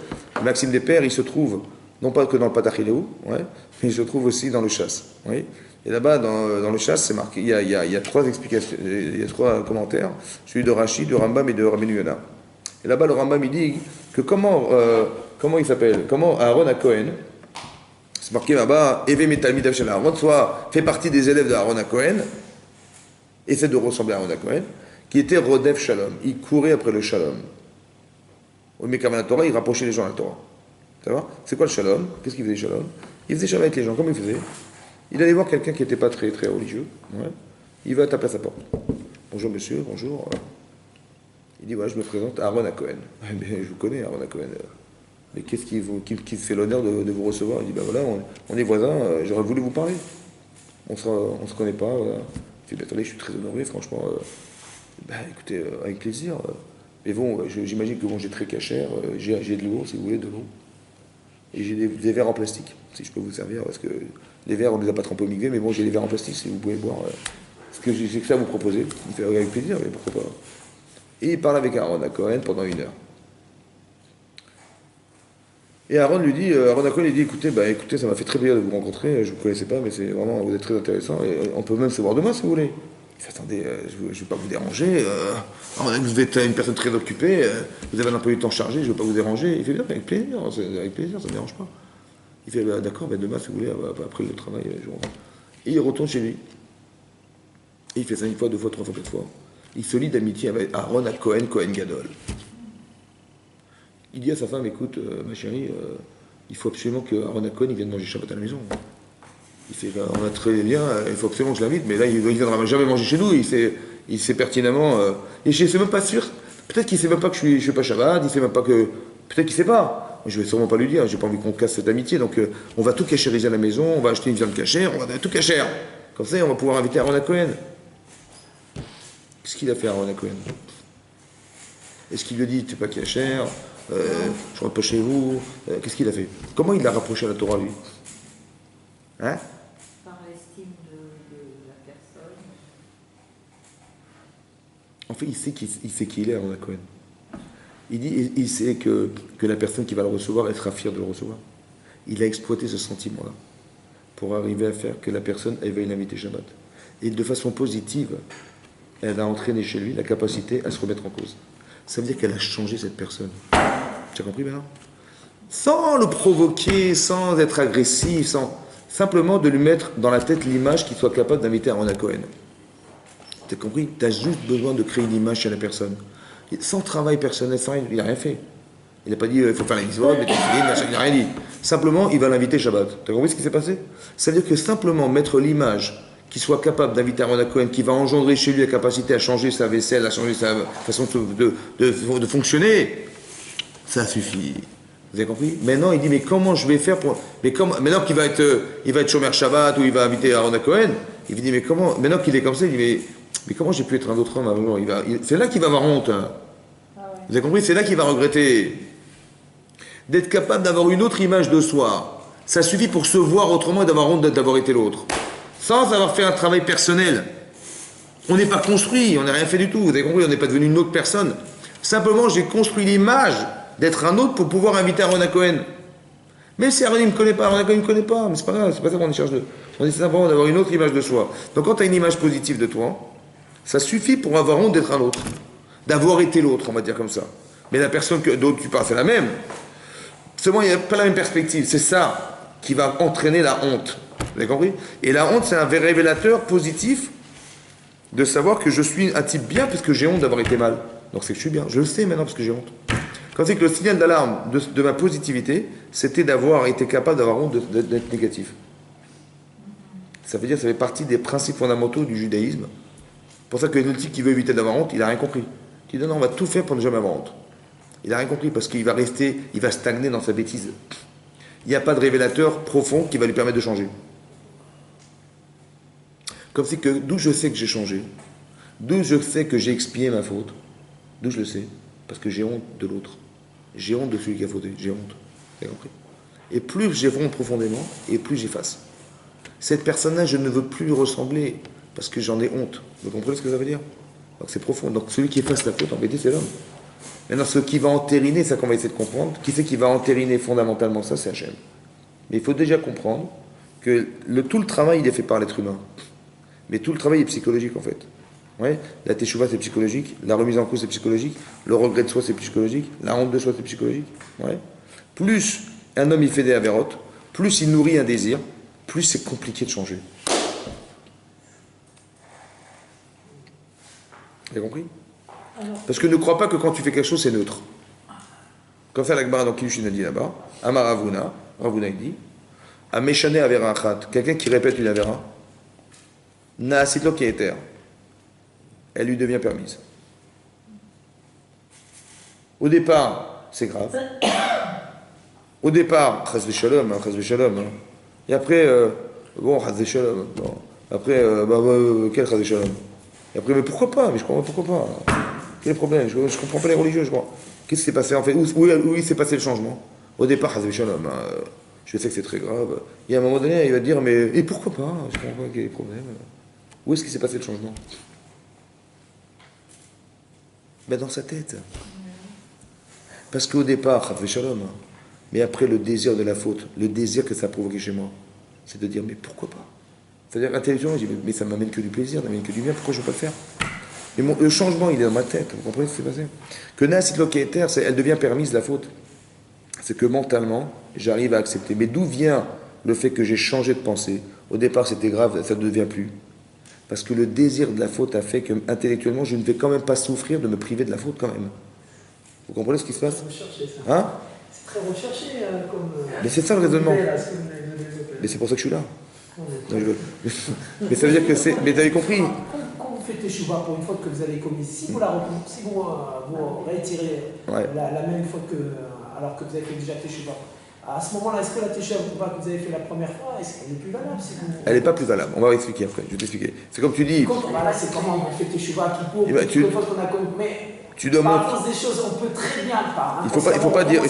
Maxime des Pères, il se trouve non pas que dans le Patachileu, ouais, mais il se trouve aussi dans le Chasse. Oui. Et là-bas, dans le Chasse, c'est marqué, il y a trois explications, il y a trois commentaires, celui de Rachid, de Rambam et de Rabbeinu Yonah. Et là-bas, le Rambam, il dit que comment il s'appelle? Comment Aaron à Cohen, c'est marqué là-bas, Eve Metalmid Avshel Aaron, soit fait partie des élèves d'Aaron à Cohen, essaie de ressembler à Aaron à Cohen, qui était Rodef Shalom. Il courait après le Shalom. Au Mekam la Torah, il rapprochait les gens à la Torah. Ça va? C'est quoi le Shalom? Qu'est-ce qu'il faisait Shalom? Il faisait Shalom avec les gens. Comment il faisait? Il allait voir quelqu'un qui n'était pas très, très religieux. Ouais. Il va taper à sa porte. Bonjour monsieur, bonjour. Il dit, voilà, je me présente Aaron à Cohen. Mais je vous connais, Aaron à Cohen. Mais qu'est-ce qui fait l'honneur de vous recevoir? Il dit, ben voilà, on est voisins, j'aurais voulu vous parler. On se connaît pas. Voilà. Il dit, ben attendez, je suis très honoré, franchement. Écoutez, avec plaisir. Mais bon, j'imagine que bon, j'ai très cachère, j'ai de l'eau, si vous voulez, de l'eau. Et j'ai des verres en plastique, si je peux vous servir, parce que les verres, on ne les a pas trempés au migvé, mais bon, j'ai des verres en plastique, si vous pouvez boire. Parce que j'ai que ça à vous proposer. Il fait avec plaisir, mais pourquoi pas. Et il parle avec Aaron à Cohen pendant 1 heure. Et Aaron à Cohen lui dit, écoutez, ça m'a fait très plaisir de vous rencontrer, je ne vous connaissais pas, mais c'est vraiment, vous êtes très intéressant, et on peut même se voir demain, si vous voulez. Il fait, attendez, je ne vais pas vous déranger. Vous êtes une personne très occupée, vous avez un emploi du temps chargé, je ne vais pas vous déranger. Il fait, bien, avec plaisir, ça ne me dérange pas. Il fait, bah, d'accord, demain, si vous voulez, après le travail, je rentre. Et il retourne chez lui. Et il fait ça une fois, deux fois, trois fois, quatre fois. Il se lie d'amitié avec Aaron à Cohen Gadol. Il dit à sa femme, écoute, ma chérie, il faut absolument que Aaron Cohen vienne manger Shabbat à la maison. Il fait, ben, on a très bien, il faut absolument que je l'invite, mais là, il ne viendra jamais manger chez nous. Il sait pertinemment. Et je ne suis même pas sûr. Peut-être qu'il ne sait même pas que je ne suis pas Shabbat, il ne sait même pas que. Peut-être qu'il ne sait pas. Je ne vais sûrement pas lui dire, je n'ai pas envie qu'on casse cette amitié. Donc, on va tout cachériser à la maison, on va acheter une viande cachère, on va tout cachère. Comme ça, on va pouvoir inviter Aaron Cohen. Qu'est-ce qu'il a fait à Aaron Cohen? Est-ce qu'il lui a dit, tu n'es pas cachère, je ne rentre pas chez vous? Qu'est-ce qu'il a fait? Comment il l'a rapproché à la Torah, lui? Hein? Par l'estime de la personne. En fait, il sait qui il est, Aaron Cohen. Il sait que la personne qui va le recevoir, elle sera fière de le recevoir. Il a exploité ce sentiment-là pour arriver à faire que la personne, elle veuille l'inviter Shabbat. Et de façon positive, elle a entraîné chez lui la capacité à se remettre en cause. Ça veut dire qu'elle a changé cette personne. Tu as compris maintenant? Sans le provoquer, sans être agressif, simplement de lui mettre dans la tête l'image qu'il soit capable d'inviter Aaron Cohen. Tu as compris? Tu as juste besoin de créer une image chez la personne. Sans travail personnel, il n'a rien fait. Il n'a pas dit il faut faire la mitzvot, il n'a rien dit. Simplement, il va l'inviter Shabbat. Tu as compris ce qui s'est passé? Ça veut dire que simplement mettre l'image qui soit capable d'inviter Aaron Cohen, qui va engendrer chez lui la capacité à changer sa vaisselle, à changer sa façon de fonctionner, ça suffit. Vous avez compris? Maintenant, il dit, mais comment je vais faire pour... Maintenant qu'il va être chômeur Shabbat, ou il va inviter Aaron Cohen, il dit, mais comment... Maintenant qu'il est comme ça, il dit, mais comment j'ai pu être un autre homme avant? C'est là qu'il va avoir honte. Hein. Ah ouais. Vous avez compris? C'est là qu'il va regretter. D'être capable d'avoir une autre image de soi. Ça suffit pour se voir autrement et d'avoir honte d'avoir été l'autre. Sans avoir fait un travail personnel. On n'est pas construit, on n'a rien fait du tout. Vous avez compris, on n'est pas devenu une autre personne. Simplement, j'ai construit l'image d'être un autre pour pouvoir inviter Aaron Cohen. Même si Aaron ne me connaît pas, Aaron Cohen ne me connaît pas, mais c'est pas grave, c'est pas ça qu'on cherche de. On essaie simplement d'avoir une autre image de soi. Donc quand tu as une image positive de toi, ça suffit pour avoir honte d'être un autre. D'avoir été l'autre, on va dire comme ça. Mais la personne dont tu parles, c'est la même. Seulement, il n'y a pas la même perspective. C'est ça qui va entraîner la honte. Vous avez compris? Et la honte, c'est un révélateur positif de savoir que je suis un type bien parce que j'ai honte d'avoir été mal. Donc c'est que je suis bien. Je le sais maintenant parce que j'ai honte. Quand c'est que le signal d'alarme de ma positivité, c'était d'avoir été capable d'avoir honte d'être négatif. Ça veut dire que ça fait partie des principes fondamentaux du judaïsme. C'est pour ça que le type qui veut éviter d'avoir honte, il n'a rien compris. Il dit non, on va tout faire pour ne jamais avoir honte. Il n'a rien compris parce qu'il va rester, il va stagner dans sa bêtise. Il n'y a pas de révélateur profond qui va lui permettre de changer. Comme c'est que d'où je sais que j'ai changé, d'où je sais que j'ai expié ma faute, d'où je le sais, parce que j'ai honte de l'autre. J'ai honte de celui qui a fauté, j'ai honte. Vous avez compris? Et plus j'ai honte profondément, et plus j'efface. Cette personne-là, je ne veux plus lui ressembler, parce que j'en ai honte. Vous comprenez ce que ça veut dire? Donc c'est profond. Donc celui qui efface la faute, en vérité, c'est l'homme. Maintenant, ce qui va entériner, ça qu'on va essayer de comprendre, qui c'est qui va entériner fondamentalement ça, c'est Hachem. Mais il faut déjà comprendre que tout le travail, il est fait par l'être humain. Mais tout le travail est psychologique, en fait. Ouais, la teshuva, c'est psychologique. La remise en cause, c'est psychologique. Le regret de soi, c'est psychologique. La honte de soi, c'est psychologique. Ouais. Plus un homme, il fait des avérotes, plus il nourrit un désir, plus c'est compliqué de changer. Vous avez compris? Parce que ne crois pas que quand tu fais quelque chose, c'est neutre. Comme ça, l'Agmara dans Kiddushin a dit là-bas, Amar Ravuna, Ravuna il dit, Ameshane Avera Achat, quelqu'un qui répète une Avera, Naasitlo qui est terre, elle lui devient permise. Au départ, c'est grave. Au départ, Chaz v'shalom, hein. Et après, bon, Chaz v'shalom. Bon. Après, quel Chaz v'shalom? Et après, mais pourquoi pas? Mais je comprends pourquoi pas. Quel est le problème? Je ne comprends pas les religieux, je crois. Qu'est-ce qui s'est passé en fait? Où il s'est passé le changement? Au départ, Chaz v'shalom, je sais que c'est très grave. Et à un moment donné, il va dire, mais et pourquoi pas? Je ne comprends pas quel est le problème. Où est-ce qu'il s'est passé le changement? Ben dans sa tête. Parce qu'au départ, Chaz v'shalom, mais après le désir de la faute, le désir que ça a provoqué chez moi, c'est de dire, mais pourquoi pas? C'est-à-dire, intellectuellement, je dis, mais ça m'amène que du plaisir, ça m'amène que du bien, pourquoi je ne peux pas le faire? Mais le changement, il est dans ma tête, vous comprenez ce qui s'est passé? Que Nasit Loketer, elle devient permise, la faute. C'est que mentalement, j'arrive à accepter. Mais d'où vient le fait que j'ai changé de pensée? Au départ, c'était grave, ça ne devient plus. Parce que le désir de la faute a fait que, intellectuellement, je ne vais quand même pas souffrir de me priver de la faute quand même. Vous comprenez ce qui se passe? Hein? C'est très recherché comme... Mais c'est ça le raisonnement. Mais c'est pour ça que je suis là. Non, mais ça veut dire que c'est... Mais t'avais compris? Quand vous faites teshuva pour une faute que vous avez commise, si vous réitirez la même faute que, alors que vous avez fait déjà teshuva, à ce moment-là, est-ce que la teshuva que vous avez fait la première fois, est-ce qu'elle est plus valable Elle n'est pas plus valable. On va expliquer après. Je vais t'expliquer. C'est comme tu dis... Voilà, c'est comment on fait teshuva qui pour toutes les fautes qu'on a commises. Mais tu dois par force des choses, on peut très bien le faire. Il faut pas dire...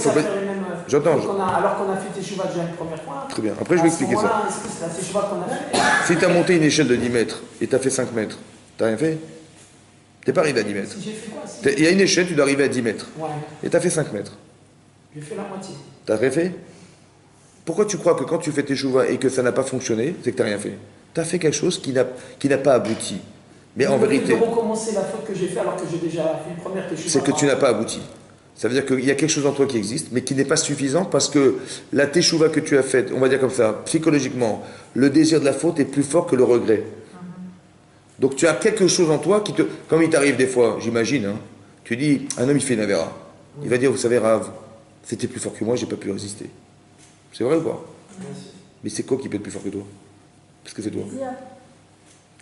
J'entends. Alors qu'on a fait teshuva déjà une première fois. Très bien. Après, je vais expliquer ça. Est-ce que c'est la teshuva qu'on a fait? Si tu as monté une échelle de 10 mètres et tu as fait 5 mètres, tu n'as rien fait? Tu n'es pas arrivé à 10 mètres. Si j'ai fait quoi? Il y a une échelle, tu dois arriver à 10 mètres. Ouais. Et tu as fait 5 mètres. J'ai fait la moitié. Tu n'as rien fait? Pourquoi tu crois que quand tu fais tes chouvas et que ça n'a pas fonctionné, c'est que tu n'as rien fait? Tu as fait quelque chose qui n'a pas abouti. Mais en vérité... De recommencer la faute que j'ai fait alors que j'ai déjà fait une première teshuva. C'est que tu n'as pas abouti. Ça veut dire qu'il y a quelque chose en toi qui existe, mais qui n'est pas suffisant parce que la teshuva que tu as faite, on va dire comme ça, psychologiquement, le désir de la faute est plus fort que le regret. Donc tu as quelque chose en toi qui te... Comme il t'arrive des fois, j'imagine, hein, tu dis, un homme il fait une avéra. Il va dire, vous savez, Rav, c'était plus fort que moi, j'ai pas pu résister. C'est vrai ou pas? Mais c'est quoi qui peut être plus fort que toi? Parce que c'est toi.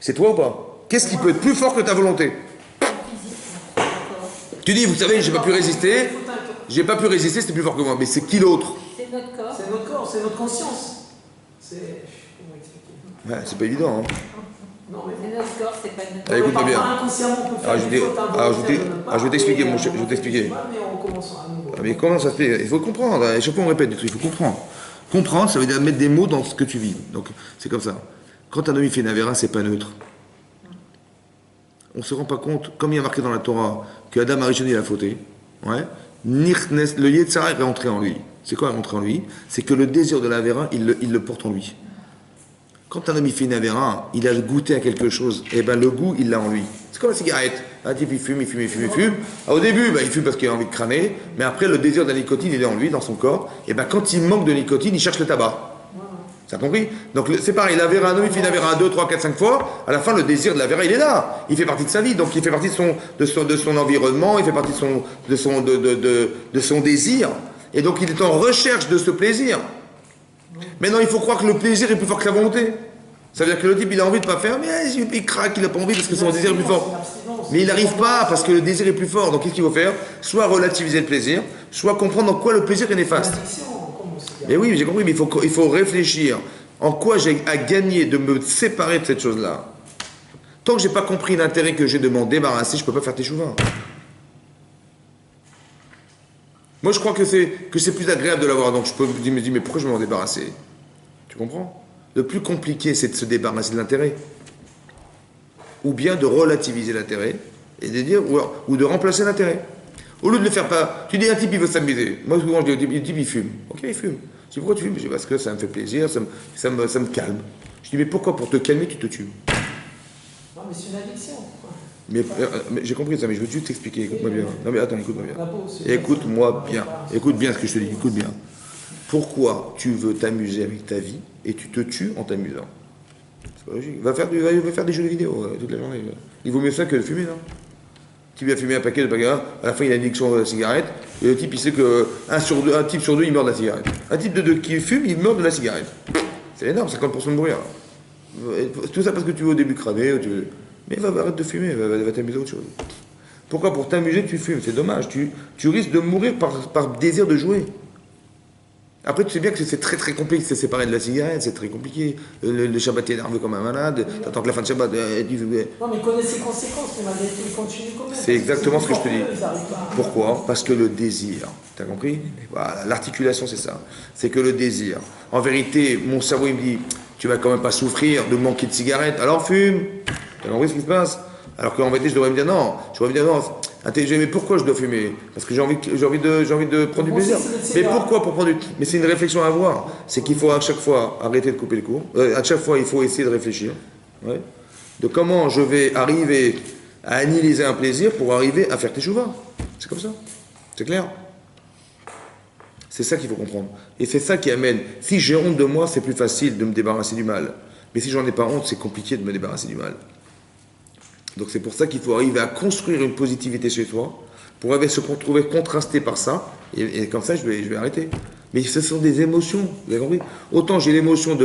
C'est toi ou pas? Qu'est-ce qui peut être plus fort que ta volonté? Tu dis, vous savez, j'ai pas pu résister, c'était plus fort que moi. Mais c'est qui l'autre? C'est notre corps. C'est notre corps, c'est notre conscience. Comment expliquer? Ouais, c'est pas évident. Hein. Non, mais C'est notre corps, c'est pas notre Allez, écoute-moi bien. Inconsciemment, on peut faire des fautes je vais t'expliquer, mon cher, je vais t'expliquer. Mais on commence à nouveau. Mais comment ça se fait? Il faut comprendre. À chaque fois, on répète des trucs. Il faut comprendre. Comprendre, ça veut dire mettre des mots dans ce que tu vis. Donc, c'est comme ça. Quand un homme fait une avéra, c'est pas neutre. On ne se rend pas compte, comme il y a marqué dans la Torah, que Adam Arishon il a fauté. Ouais. Le Yetzara est rentré en lui. C'est quoi rentrer en lui? C'est que le désir de l'avéra, il le porte en lui. Quand un homme il fait une avéra, il a goûté à quelque chose, et ben le goût, il l'a en lui. C'est comme la cigarette. Un type, il fume. Au début, il fume parce qu'il a envie de crâner, mais après, le désir de la nicotine, il est en lui, dans son corps. Et ben quand il manque de nicotine, il cherche le tabac. T'as compris? Donc c'est pareil, l'avéra, un homme, il fait une avéra 2, 3, 4, 5 fois, à la fin, le désir de l'avéra, il est là. Il fait partie de sa vie, donc il fait partie de son environnement, il fait partie de son désir. Et donc il est en recherche de ce plaisir. Maintenant, il faut croire que le plaisir est plus fort que la volonté. Ça veut dire que le type, il a envie de ne pas faire, mais il craque, il n'a pas envie parce que son désir est plus fort. Mais il n'arrive pas parce que le désir est plus fort. Donc qu'est-ce qu'il faut faire? Soit relativiser le plaisir, soit comprendre en quoi le plaisir est néfaste. Mais oui, j'ai compris, mais il faut réfléchir en quoi j'ai à gagner de me séparer de cette chose-là. Tant que je n'ai pas compris l'intérêt que j'ai de m'en débarrasser, je ne peux pas faire teshuva. Moi, je crois que c'est plus agréable de l'avoir. Donc, je peux me dire, mais pourquoi je vais m'en débarrasser? Tu comprends? Le plus compliqué, c'est de se débarrasser de l'intérêt. Ou bien de relativiser l'intérêt, et de dire, ou de remplacer l'intérêt. Au lieu de le faire pas, tu dis un type il veut s'amuser. Moi souvent je dis un type il fume. Ok, il fume. Je dis pourquoi tu fumes? Je dis parce que ça me fait plaisir, ça me calme. Je dis mais pourquoi? Pour te calmer tu te tues? Non mais c'est une addiction. Mais j'ai compris ça, mais je veux juste t'expliquer, écoute-moi bien. Non mais attends, écoute-moi bien. Écoute-moi bien. Écoute bien ce que je te dis, écoute bien. Pourquoi tu veux t'amuser avec ta vie et tu te tues en t'amusant? C'est pas logique. Va faire des jeux vidéo toute la journée. Il vaut mieux ça que de fumer, non? Le type a fumé un paquet de bagarres, à la fin il a une addiction à la cigarette, et le type il sait que un type sur deux il meurt de la cigarette. Un type de deux qui fume, il meurt de la cigarette. C'est énorme, 50% de bruit. Tout ça parce que tu veux au début cramer, mais arrête de fumer, va t'amuser à autre chose. Pourquoi? Pour t'amuser tu fumes, c'est dommage, tu risques de mourir par désir de jouer. Après, tu sais bien que c'est très très compliqué de se séparer de la cigarette, c'est très compliqué. Le Shabbat est nerveux comme un malade, t'attends que la fin de Shabbat. Non, mais il connaît ses conséquences, mais malgré tout, il continue quand même. C'est exactement ce que je te dis. Pourquoi? Parce que le désir, t'as compris? Voilà, l'articulation, c'est ça. C'est que le désir. En vérité, mon cerveau, il me dit, tu vas quand même pas souffrir de manquer de cigarette, alors fume. T'as compris ce qui se passe? Alors qu'en vérité, je devrais me dire non. intelligent. Mais pourquoi je dois fumer? Parce que j'ai envie de prendre du plaisir. Mais pourquoi pour prendre du... Mais c'est une réflexion à avoir. C'est qu'il faut à chaque fois arrêter de couper le cours. À chaque fois, il faut essayer de réfléchir. Ouais. De comment je vais arriver à analyser un plaisir pour arriver à faire teshuva. C'est comme ça. C'est clair? C'est ça qu'il faut comprendre. Et c'est ça qui amène. Si j'ai honte de moi, c'est plus facile de me débarrasser du mal. Mais si j'en ai pas honte, c'est compliqué de me débarrasser du mal. Donc c'est pour ça qu'il faut arriver à construire une positivité chez toi, pour arriver à se retrouver contrasté par ça, et comme ça je vais arrêter. Mais ce sont des émotions, vous avez compris? Autant j'ai l'émotion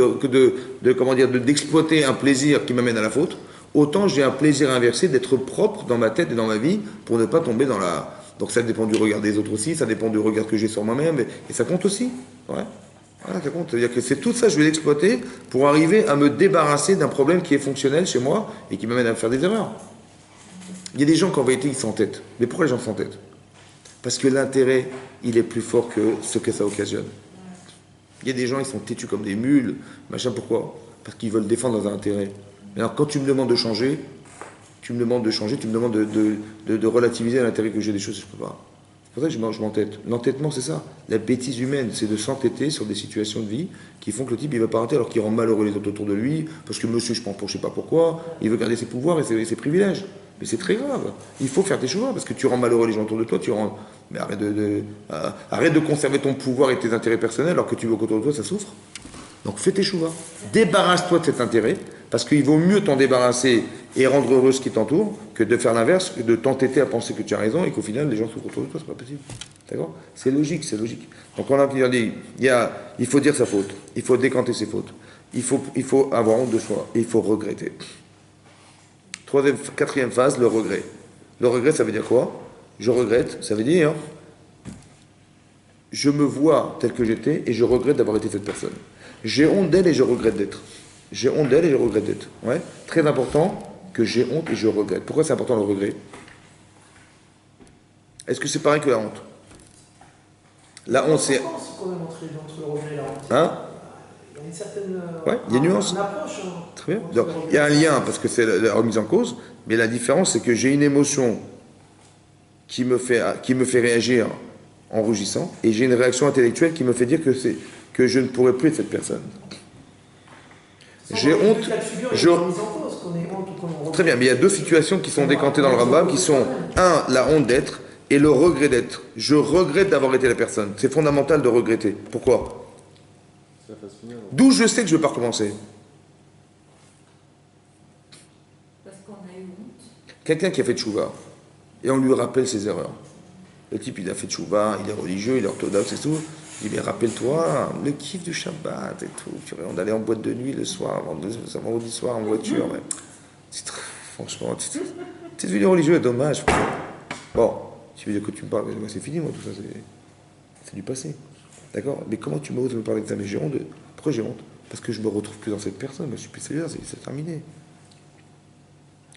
d'exploiter un plaisir qui m'amène à la faute, autant j'ai un plaisir inversé d'être propre dans ma tête et dans ma vie pour ne pas tomber dans la... Donc ça dépend du regard des autres aussi, ça dépend du regard que j'ai sur moi-même, et ça compte aussi. Ouais. Voilà, ça compte. C'est-à-dire que c'est tout ça, je vais l'exploiter pour arriver à me débarrasser d'un problème qui est fonctionnel chez moi et qui m'amène à faire des erreurs. Il y a des gens qu'en vérité ils s'entêtent. Mais pourquoi les gens s'entêtent? Parce que l'intérêt, il est plus fort que ce que ça occasionne. Il y a des gens, ils sont têtus comme des mules, machin, pourquoi? Parce qu'ils veulent défendre leurs intérêts. Alors quand tu me demandes de changer, tu me demandes de relativiser l'intérêt que j'ai des choses, je ne peux pas. C'est pour ça que je m'entête. L'entêtement, c'est ça. La bêtise humaine, c'est de s'entêter sur des situations de vie qui font que le type, il ne va pas arrêter alors qu'il rend malheureux les autres autour de lui, parce que monsieur, je prends pour je ne sais pas pourquoi, il veut garder ses pouvoirs et ses privilèges. Mais c'est très grave. Il faut faire tes choix, parce que tu rends malheureux les gens autour de toi, mais arrête de conserver ton pouvoir et tes intérêts personnels alors que tu veux qu'autour de toi, ça souffre. Donc fais tes choix. Débarrasse-toi de cet intérêt, parce qu'il vaut mieux t'en débarrasser et rendre heureux ce qui t'entoure que de faire l'inverse, que de t'entêter à penser que tu as raison et qu'au final les gens souffrent autour de toi, c'est pas possible. D'accord? C'est logique, c'est logique. Donc on a dit, il faut dire sa faute, il faut décanter ses fautes, il faut avoir honte de soi, et il faut regretter. Quatrième phase, le regret. Le regret, ça veut dire quoi? Je regrette, ça veut dire je me vois tel que j'étais et je regrette d'avoir été cette personne. J'ai honte d'elle et je regrette d'être. J'ai honte d'elle et je regrette d'être. Ouais. Très important que j'ai honte et je regrette. Pourquoi c'est important le regret? Est-ce que c'est pareil que la honte? La honte, c'est... quand même entre le regret et la honte. Hein? Il y a une certaine... Ouais, il y a une nuance. Une approche. Très bien. Donc, il y a un lien, parce que c'est la remise en cause, mais la différence, c'est que j'ai une émotion qui me fait réagir en rougissant, et j'ai une réaction intellectuelle qui me fait dire que je ne pourrais plus être cette personne. J'ai honte. Très bien, mais il y a deux situations qui sont décantées dans le Rambam, qui sont, la honte d'être, et le regret d'être. Je regrette d'avoir été la personne. C'est fondamental de regretter. Pourquoi? D'où je sais que je ne vais pas recommencer. Parce qu'on a eu honte. Quelqu'un qui a fait tchouva, et on lui rappelle ses erreurs. Le type, il a fait tchouva, il est religieux, il est orthodoxe et tout. Il dit, mais rappelle-toi, le kiff du Shabbat et tout. On allait en boîte de nuit le soir, vendredi soir en voiture. Mais franchement, t'es devenu religieux, dommage. Bon, tu veux dire que tu me parles, c'est fini, moi, tout ça, c'est du passé. D'accord? Mais comment tu m'oses me parler de ça? Mais j'ai honte. Pourquoi j'ai honte? Parce que je me retrouve plus dans cette personne. Je suis plus célibataire, c'est terminé.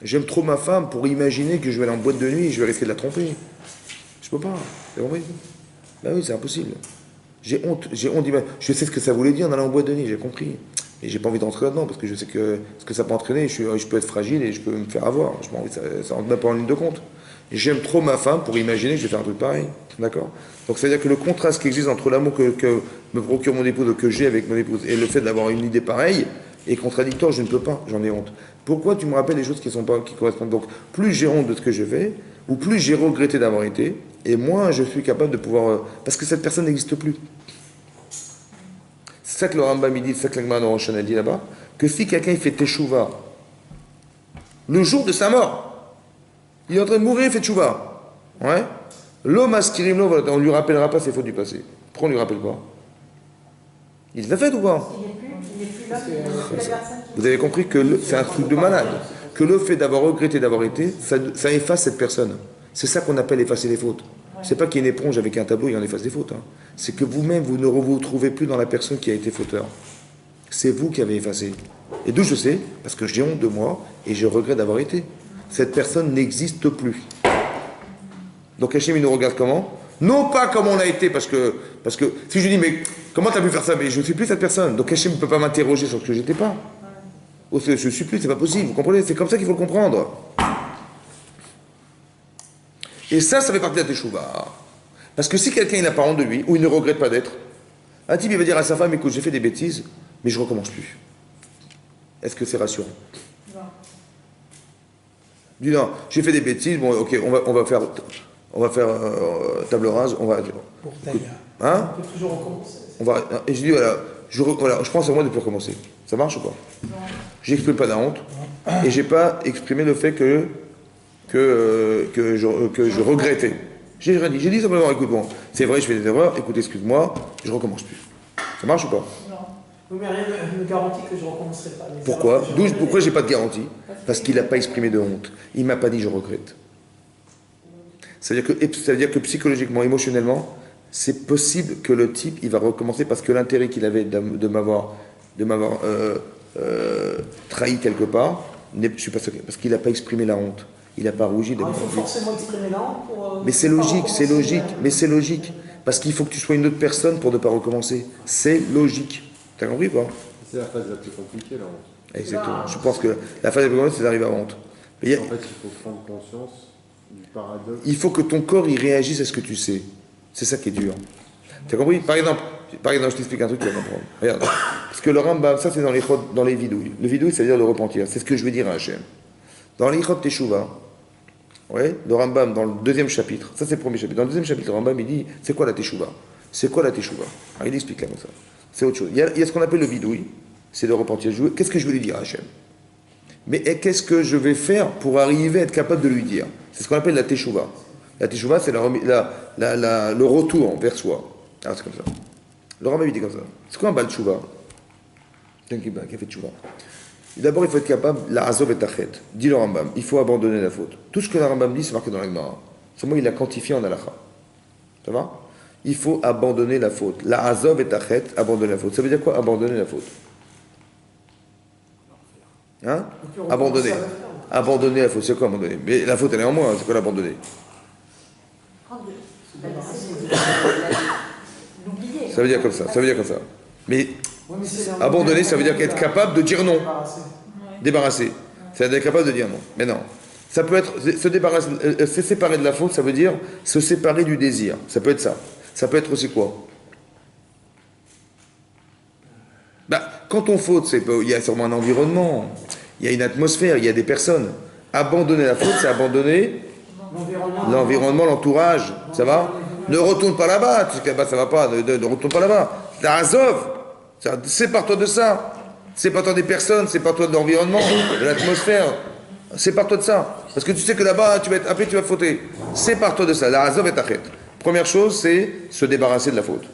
J'aime trop ma femme pour imaginer que je vais aller en boîte de nuit et je vais risquer de la tromper. Je peux pas. T'as compris? Ben oui, c'est impossible. J'ai honte. Je sais ce que ça voulait dire d'aller en boîte de nuit, j'ai compris. Et j'ai pas envie d'entrer là-dedans parce que je sais que ce que ça peut entraîner, je peux être fragile et je peux me faire avoir. Je m'en envie, ça rentre même pas en ligne de compte. J'aime trop ma femme pour imaginer que je vais faire un truc pareil. D'accord? Donc c'est-à-dire que le contraste qui existe entre l'amour que me procure mon épouse, que j'ai avec mon épouse, et le fait d'avoir une idée pareille est contradictoire. Je ne peux pas, j'en ai honte. Pourquoi tu me rappelles des choses qui correspondent? Donc plus j'ai honte de ce que je fais, ou plus j'ai regretté d'avoir été, et moins je suis capable de pouvoir... parce que cette personne n'existe plus. C'est ça que le Rambam dit, c'est ça que l'Agma dans Rosh Hashanah dit là-bas, que si quelqu'un il fait teshuva, le jour de sa mort, il est en train de mourir, il fait teshuva. Ouais. L'homme askirim, on ne lui rappellera pas ses fautes du passé. Pourquoi on ne lui rappelle pas? Il l'a fait ou pas? Il n'est plus là, il n'est plus la personne qui... Vous avez compris que c'est un truc de malade. Que le fait d'avoir regretté d'avoir été, ça efface cette personne. C'est ça qu'on appelle effacer les fautes. C'est pas qu'il y ait une éponge avec un tableau et on efface des fautes. Hein. C'est que vous-même, vous ne vous retrouvez plus dans la personne qui a été fauteur. C'est vous qui avez effacé. Et d'où je sais? Parce que j'ai honte de moi et je regrette d'avoir été. Cette personne n'existe plus. Donc Hachem, il nous regarde comment? Non pas comme on a été, parce que si je dis, mais comment tu as pu faire ça? Mais je ne suis plus cette personne. Donc Hachem ne peut pas m'interroger sur ce que j'étais pas. Oh, je ne suis plus, c'est pas possible. Vous comprenez? C'est comme ça qu'il faut le comprendre. Et ça fait partie de la teshuva. Parce que si quelqu'un n'a pas honte de lui, ou il ne regrette pas d'être, un type il va dire à sa femme, écoute, j'ai fait des bêtises, mais je recommence plus. Est-ce que c'est rassurant? Non. Dis non, j'ai fait des bêtises, bon ok, on va faire table rase, on va... Pour Écoute, taille. hein? On peut toujours recommencer. Et je dis voilà, je prends sur moi de ne plus recommencer. Ça marche ou pas? J'exprime pas de la honte, et j'ai pas exprimé le fait que je regrettais. J'ai rien dit. J'ai dit simplement, écoute, bon, c'est vrai, je fais des erreurs, écoute, excuse-moi, je recommence plus. Ça marche ou pas? Oui, mais rien ne garantit que je ne recommencerai pas. Les Pourquoi? erreurs que j'ai Pourquoi j'ai pas de garantie? Parce qu'il n'a pas exprimé de honte. Il m'a pas dit je regrette. Ça veut dire que psychologiquement, émotionnellement, c'est possible que le type, il va recommencer parce que l'intérêt qu'il avait de m'avoir trahi quelque part, je suis pas sûr, parce qu'il n'a pas exprimé la honte. Il n'a pas rougi de Alors, ma il faut honte. forcément exprimer la honte pour. Mais c'est pas logique, recommencer. c'est logique, mais c'est logique. Parce qu'il faut que tu sois une autre personne pour ne pas recommencer. C'est logique. T'as compris ou pas? C'est la phase la plus compliquée, la honte. Exactement. Je pense que la phase la plus compliquée, c'est d'arriver à honte. Mais En fait, il faut prendre conscience du paradoxe. il faut que ton corps, il réagisse à ce que tu sais. C'est ça qui est dur. T'as compris? Par exemple, je t'explique un truc, tu vas comprendre. Regarde. Parce que le Rambam, ça c'est dans les vidouilles. Le vidouille, c'est-à-dire le repentir. C'est ce que je veux dire à Hachem. Dans l'Ichot Teshuvah, ouais, le Rambam, dans le deuxième chapitre, ça c'est le premier chapitre. Dans le deuxième chapitre, le Rambam, il dit, c'est quoi la Teshuvah? C'est quoi la Teshuvah? Alors, il explique là comme ça. C'est autre chose. Il y a ce qu'on appelle le vidouille, c'est le repentir. Qu'est-ce que je veux lui dire à Hachem? Mais qu'est-ce que je vais pour arriver à être capable de lui dire? C'est ce qu'on appelle la Teshuvah. La Teshuvah, c'est le retour vers soi. Alors c'est comme ça. Le Rambam, il dit comme ça. C'est quoi un Baal Teshuvah? Quelqu'un qui a fait Teshuvah. D'abord, il faut être capable, la Azov et Tachet. Dit le Rambam, il faut abandonner la faute. Tout ce que le Rambam dit, c'est marqué dans la Gemara. Seulement, il l'a quantifié en halakha. Ça va? Il faut abandonner la faute. La Azov et Tachet, abandonner la faute. Ça veut dire quoi, abandonner la faute? Hein? Abandonner. Abandonner la faute, c'est quoi abandonner? Mais la faute, elle est en moi, c'est quoi l'abandonner? L'oublier. Ça veut dire comme ça, ça veut dire comme ça. Mais Oui, mais c'est abandonner, ça veut dire être capable de dire non. Débarrasser. Débarrasser. C'est être capable de dire non. Mais non. Ça peut être se débarrasser, se séparer de la faute, ça veut dire se séparer du désir. Ça peut être ça. Ça peut être aussi quoi? Quand on faute, il y a sûrement un environnement, il y a une atmosphère, il y a des personnes. Abandonner la faute, c'est abandonner l'environnement, l'entourage. Ça va? Ne retourne pas là-bas. Tu sais que là-bas, ça va pas. Ne retourne pas là-bas. La Azov, sépare-toi de ça. Sépare-toi des personnes, sépare-toi de l'environnement, de l'atmosphère. Sépare-toi de ça. Parce que tu sais que là-bas, après tu vas fauter. Sépare-toi de ça. La Azov est Achet. Première chose, c'est se débarrasser de la faute.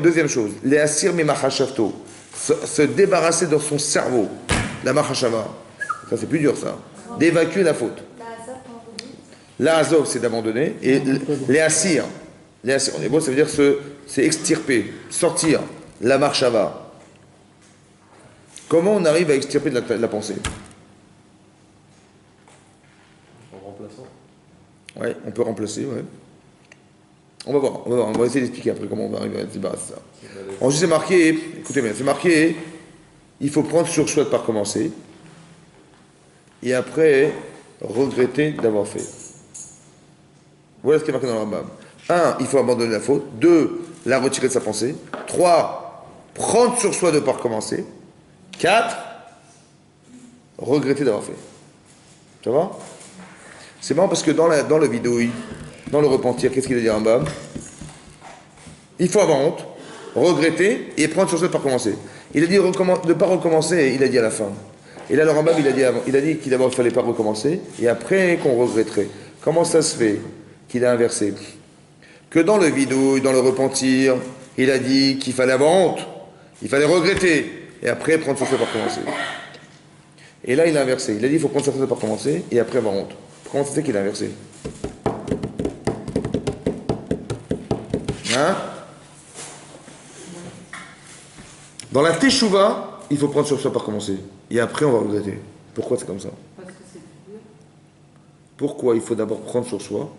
Deuxième chose, les Asir Mimachashavto. Se débarrasser de son cerveau. La Machashava. Ça, c'est plus dur, ça. D'évacuer la faute. La Azov, c'est d'abandonner. Et les Asir, on est bon, ça veut dire c'est extirper, sortir. La Marshava. Comment on arrive à extirper de la pensée? En remplaçant. Ouais, on peut remplacer, ouais. On va voir, on va essayer d'expliquer après comment on va arriver à se débarrasser de ça. Ensuite, c'est marqué, écoutez bien, c'est marqué, il faut prendre sur soi de ne pas recommencer, et après, regretter d'avoir fait. Voilà ce qui est marqué dans le Rambam. 1, il faut abandonner la faute. 2, la retirer de sa pensée. 3, prendre sur soi de ne pas recommencer. 4, regretter d'avoir fait. Ça va? C'est marrant parce que dans le vidouille, dans le repentir, qu'est-ce qu'il a dit Rambam? Il faut avoir honte, regretter et prendre sur soi de ne pas recommencer. Il a dit de ne pas recommencer, il a dit à la fin. Et là, le Rambam, il a dit qu'il d'abord il ne fallait pas recommencer et après qu'on regretterait. Comment ça se fait qu'il a inversé? Que dans le vidouille, dans le repentir, il a dit qu'il fallait avoir honte, il fallait regretter et après prendre sur soi de ne pas recommencer. Et là, il a inversé. Il a dit qu'il faut prendre sur soi de ne pas recommencer et après avoir honte. Comment ça se fait qu'il a inversé? Hein? Dans la Teshuvah, il faut prendre sur soi par commencer. Et après, on va regretter. Pourquoi c'est comme ça? Parce que c'est plus dur. Pourquoi il faut d'abord prendre sur soi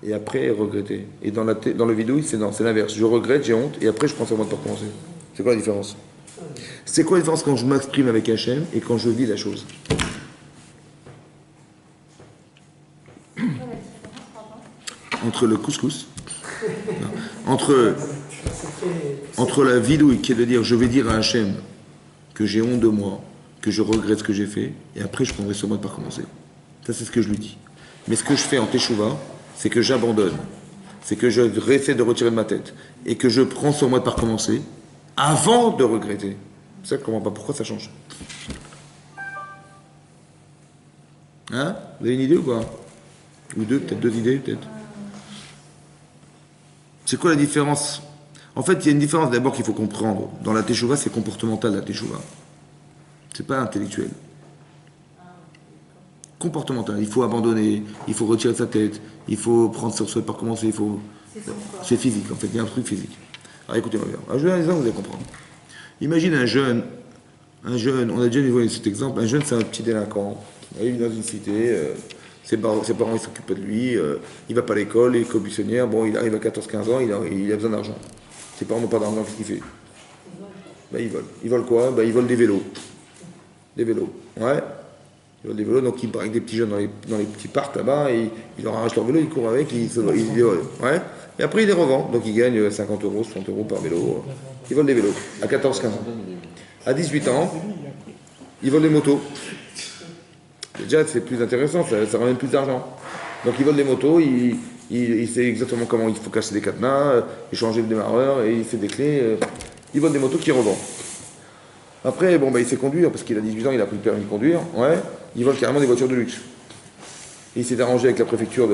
et après regretter? Et dans le vidouille, c'est l'inverse. Je regrette, j'ai honte, et après je prends sur moi de pas recommencer. C'est quoi la différence? C'est quoi la différence quand je m'exprime avec Hachem et quand je vis la chose? entre le couscous, entre la vidouille qui est de dire je vais dire à Hachem que j'ai honte de moi, que je regrette ce que j'ai fait, et après je prendrai sur moi de ne pas recommencer. Ça c'est ce que je lui dis. Mais ce que je fais en Teshuvah, c'est que j'abandonne, c'est que je essaie de retirer de ma tête, et que je prends sur moi de ne pas recommencer, avant de regretter. C'est ça que je ne comprends pas, pourquoi ça change? Hein? Vous avez une idée ou quoi? Ou deux, peut-être deux idées, peut-être. C'est quoi la différence? En fait, il y a une différence d'abord qu'il faut comprendre. Dans la Teshuvah, c'est comportemental la Teshuvah. C'est pas intellectuel. Comportemental. Il faut abandonner, il faut retirer sa tête, il faut prendre sur soi par commencer, il faut. C'est physique, en fait, il y a un truc physique. Alors écoutez-moi bien. Un jeune, vous allez comprendre. Imagine un jeune, on a déjà vu cet exemple, un jeune c'est un petit délinquant, il vit dans une cité, ses parents ils s'occupent de lui, il va pas à l'école, il est commissionnaire, bon il arrive à 14-15 ans, il a besoin d'argent. Ses parents n'ont pas d'argent, qu'est-ce qu'il fait? Ben il vole. Il vole quoi? Ben il vole des vélos. Des vélos, ouais. Il vole des vélos, donc il braque des petits jeunes dans les petits parcs là-bas, et il leur arrache leur vélo, il court avec, il les vole. Ouais. Et après il les revend, donc il gagne 50 euros, 60 euros par vélo. Il vole des vélos, à 14-15 ans. À 18 ans, il vole des motos. Déjà, c'est plus intéressant, ça ramène plus d'argent. Donc il vole des motos, il sait exactement comment il faut casser des cadenas, échanger le démarreur, et il fait des clés. Il vole des motos qu'il revend. Après, bon, bah, il sait conduire, parce qu'il a 18 ans, il a pris le permis de conduire. Ouais. Il vole carrément des voitures de luxe. Il s'est arrangé avec la préfecture.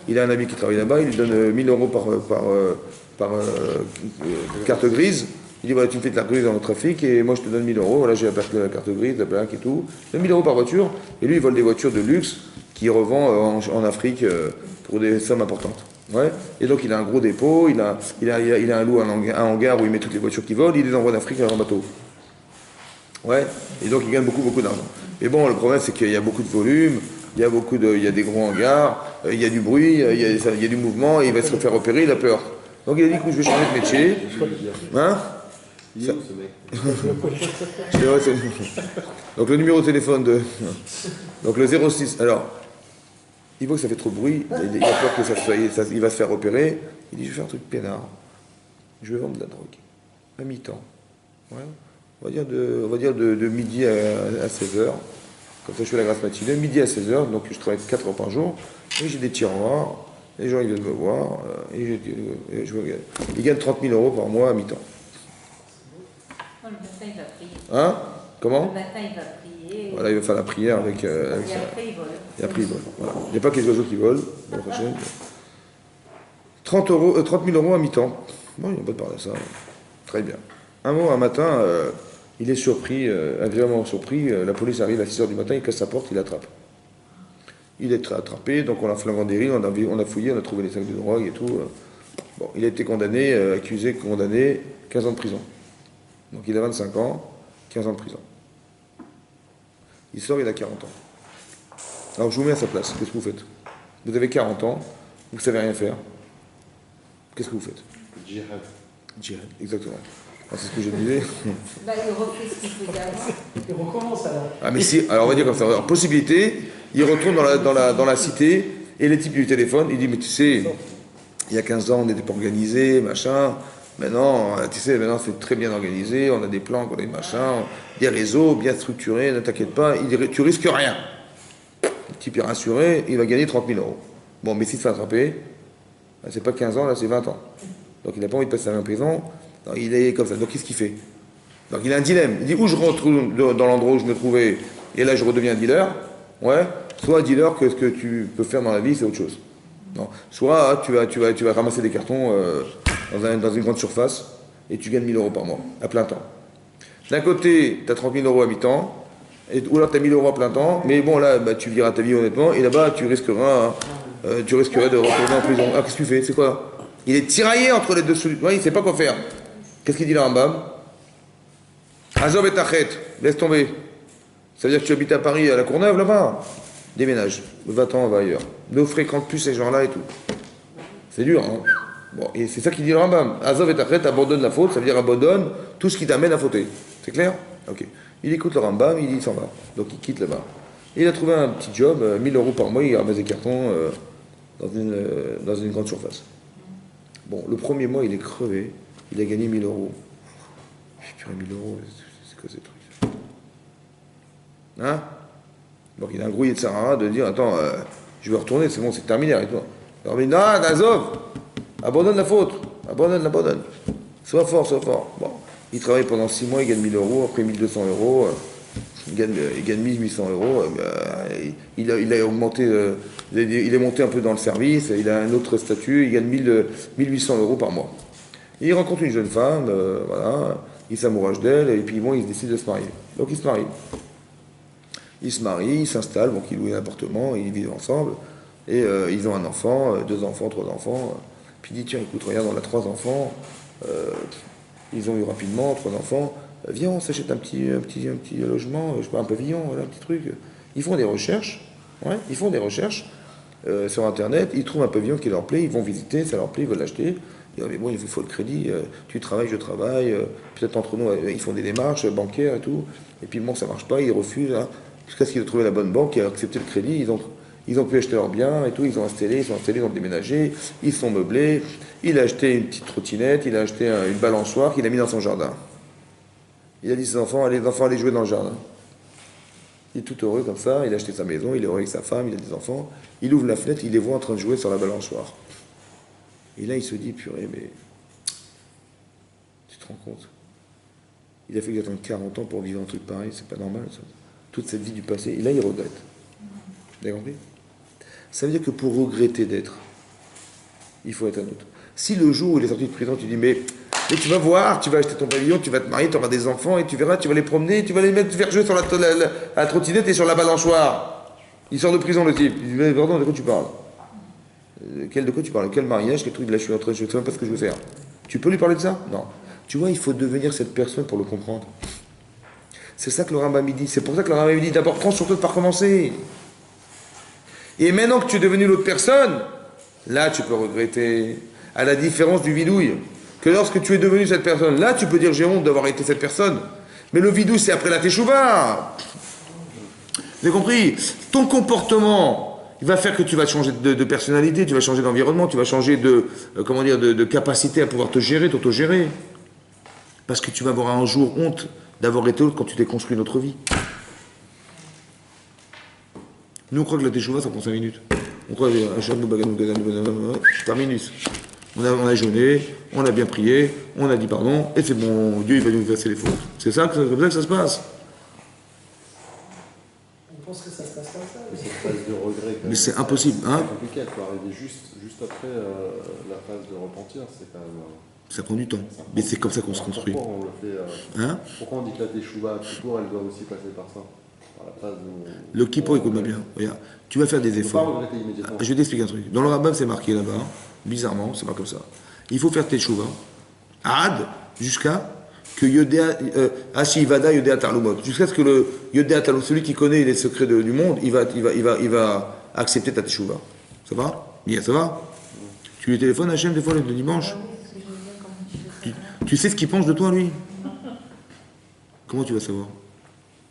Il a un ami qui travaille là-bas, il lui donne 1000 euros par carte grise. Il dit voilà, tu me fais de la grise dans le trafic et moi je te donne 1000 euros. Voilà, j'ai la carte grise, la plaque et tout. Il donne 1000 euros par voiture. Et lui, il vole des voitures de luxe qu'il revend en Afrique pour des sommes importantes. Ouais. Et donc il a un gros dépôt, il a un hangar où il met toutes les voitures qu'il vole, il les envoie d'Afrique en bateau. Ouais. Et donc il gagne beaucoup d'argent. Mais bon, le problème c'est qu'il y a beaucoup de volume. Il y a des gros hangars, il y a du bruit, il y a du mouvement, et il va se faire opérer, il a peur. Donc il a dit que je vais changer de métier. Hein? Il est où ce mec? Donc le numéro de téléphone donc le 06. Alors, il voit que ça fait trop de bruit, il a peur que il va se faire opérer. Il dit je vais faire un truc peinard. Je vais vendre de la drogue. À mi-temps. Ouais. On va dire de midi à 16h. Comme ça, je fais la grasse matinée, midi à 16h, donc je travaille 4 heures par jour, et j'ai des tiroirs, les gens ils viennent me voir, ils gagnent 30 000 euros par mois à mi-temps. Le matin, il va prier. Hein? Comment? Le matin, il va prier. Voilà, il va faire la prière avec ça. Et après, il vole. Et après, il vole. Voilà. Il n'y a pas que les oiseaux qui volent, la prochaine. 30 000 euros à mi-temps. Bon, il n'y a pas de parler de ça. Très bien. Un matin, il est surpris, agréablement surpris, la police arrive à 6h du matin, il casse sa porte, il l'attrape. Il est attrapé, donc on l'a flagrandéri, on a fouillé, on a trouvé les sacs de drogue et tout. Bon, il a été condamné, accusé, condamné, 15 ans de prison. Donc il a 25 ans, 15 ans de prison. Il sort, il a 40 ans. Alors je vous mets à sa place, qu'est-ce que vous faites? Vous avez 40 ans, vous ne savez rien faire. Qu'est-ce que vous faites? Djihad. Djihad, exactement. C'est ce que je disais. Bah, il refait ce qu'il faisait avant. Il recommence alors. Ah mais si, alors on va dire comme ça. Alors, possibilité, il retourne dans la cité et les types du téléphone, il dit mais tu sais, il y a 15 ans on n'était pas organisé, machin. Maintenant, tu sais, maintenant c'est très bien organisé, on a des plans, on a des machins, des réseaux bien structurés, ne t'inquiète pas, tu risques rien. Le type est rassuré, il va gagner 30 000 euros. Bon, mais s'il se fait attraper, c'est pas 15 ans, là c'est 20 ans. Donc il n'a pas envie de passer en prison. Donc, il est comme ça. Donc qu'est-ce qu'il fait? Donc il a un dilemme. Il dit où je rentre dans l'endroit où je me trouvais et là je redeviens dealer. Ouais. Soit dealer que ce que tu peux faire dans la vie c'est autre chose. Non. Soit tu vas ramasser des cartons dans une grande surface et tu gagnes 1000 euros par mois à plein temps. D'un côté tu as 30 000 euros à mi-temps ou alors tu as 1000 euros à plein temps. Mais bon là tu vivras ta vie honnêtement et là-bas tu risquerais de retourner en prison. Ah qu'est-ce que tu fais? C'est quoi? Il est tiraillé entre les deux solutions. Ouais, il ne sait pas quoi faire. Qu'est-ce qu'il dit là en bas? Azov et Tachet, laisse tomber. Ça veut dire que tu habites à Paris, à la Courneuve, là-bas. Déménage. Va-t'en, va ailleurs. Ne fréquente plus ces gens-là et tout. C'est dur, hein? Bon, et c'est ça qu'il dit le Rambam. Azov et Tachet, abandonne la faute, ça veut dire abandonne tout ce qui t'amène à fauter. C'est clair? Ok. Il écoute le Rambam, il s'en va. Donc il quitte là-bas. Et il a trouvé un petit job, 1000 euros par mois, il ramasse des cartons dans une grande surface. Bon, le premier mois, il est crevé. Il a gagné 1000 euros. Purée, 1000 euros, c'est quoi ces trucs? Hein? Donc il a un grouillé de Sarah de dire, attends, je vais retourner, c'est bon, c'est terminé, arrête-toi. Alors il dit, non, Azov, abandonne la faute, abandonne. Sois fort. Bon, il travaille pendant 6 mois, il gagne 1000 euros, après 1200 euros, il gagne 1800 euros, il a augmenté, il est monté un peu dans le service, il a un autre statut, il gagne 1800 euros par mois. Et il rencontre une jeune femme, voilà, il s'amourage d'elle, et puis bon, il décide de se marier. Donc il se marie. Ils se marient, ils s'installent, donc ils louent un appartement, ils vivent ensemble, et ils ont un enfant, 2 enfants, 3 enfants. Puis il dit, tiens, écoute, regarde, on a 3 enfants, ils ont eu rapidement 3 enfants, viens, on s'achète un petit logement, je sais pas, un pavillon, voilà, un petit truc. Ils font des recherches, sur Internet, ils trouvent un pavillon qui leur plaît, ils vont visiter, ça leur plaît, ils veulent l'acheter. Ils disent, mais bon, il faut le crédit, tu travailles, je travaille, peut-être entre nous, ils font des démarches bancaires et tout, et puis bon, ça marche pas, ils refusent, hein. Jusqu'à ce qu'ils aient trouvé la bonne banque qui a accepté le crédit, ils ont pu acheter leurs biens et tout, ils sont installés, ils ont déménagé, ils sont meublés, il a acheté une petite trottinette, il a acheté une balançoire qu'il a mis dans son jardin. Il a dit à ses enfants, allez, les enfants, allez jouer dans le jardin. Il est tout heureux comme ça, il a acheté sa maison, il est heureux avec sa femme, il a des enfants, il ouvre la fenêtre, il les voit en train de jouer sur la balançoire. Et là, il se dit, purée, mais tu te rends compte? Il a fait attendre 40 ans pour vivre un truc pareil, c'est pas normal ça. Toute cette vie du passé, et là il regrette. Vous avez compris? Ça veut dire que pour regretter d'être, il faut être un autre. Si le jour où il est sorti de prison, tu dis, mais tu vas voir, tu vas acheter ton pavillon, tu vas te marier, tu auras des enfants, et tu verras, tu vas les promener, tu vas les mettre faire jouer sur la trottinette et sur la balançoire. Il sort de prison le type. Il dit, pardon, de quoi tu parles? De quoi tu parles? Quel mariage? Quel truc? Là je suis en train, je ne sais même pas ce que je veux faire. Tu peux lui parler de ça? Non. Tu vois, il faut devenir cette personne pour le comprendre. C'est ça que le Rambam dit. C'est pour ça que le Rambam dit d'abord prends surtout de pas recommencer. Et maintenant que tu es devenu l'autre personne, là tu peux regretter. À la différence du vidouille, que lorsque tu es devenu cette personne, là tu peux dire j'ai honte d'avoir été cette personne. Mais le vidouille c'est après la teshuva. Vous avez compris? Ton comportement, il va faire que tu vas changer de personnalité, tu vas changer d'environnement, tu vas changer de capacité à pouvoir te gérer, t'autogérer. Parce que tu vas avoir un jour honte d'avoir été autre quand tu t'es construit notre vie. Nous, on croit que la teshuva, ça prend 5 minutes. On croit que terminus. On a jeûné, on a bien prié, on a dit pardon, et c'est bon, Dieu il va nous effacer les fautes. C'est ça, comme ça que ça se passe. On pense que ça se passe comme ça. Mais cette phase de regret, Mais c'est impossible, hein. C'est compliqué, elle peut arriver juste après la phase de repentir, c'est quand même... Ça prend du temps, mais c'est comme ça qu'on se construit. Pourquoi on le fait Pourquoi on dit que la teshuva, tout court, elle doit aussi passer par ça? Par la phase où... Le kippour, écoute-moi bien, regarde, tu vas faire des efforts. Pas regretter immédiatement. Je vais t'expliquer un truc. Dans le Rambam, c'est marqué là-bas, bizarrement, c'est pas comme ça. Il faut faire teshuva, ad, jusqu'à que Yodéa, Ashivada Yodéa Tarlumot, jusqu'à ce que le Yodéa Tarlumot, celui qui connaît les secrets du monde, il va accepter ta teshuva. Ça va? Bien, ça va? Tu lui téléphones Hachem des fois le dimanche? Tu sais ce qu'il pense de toi, lui? Comment tu vas savoir?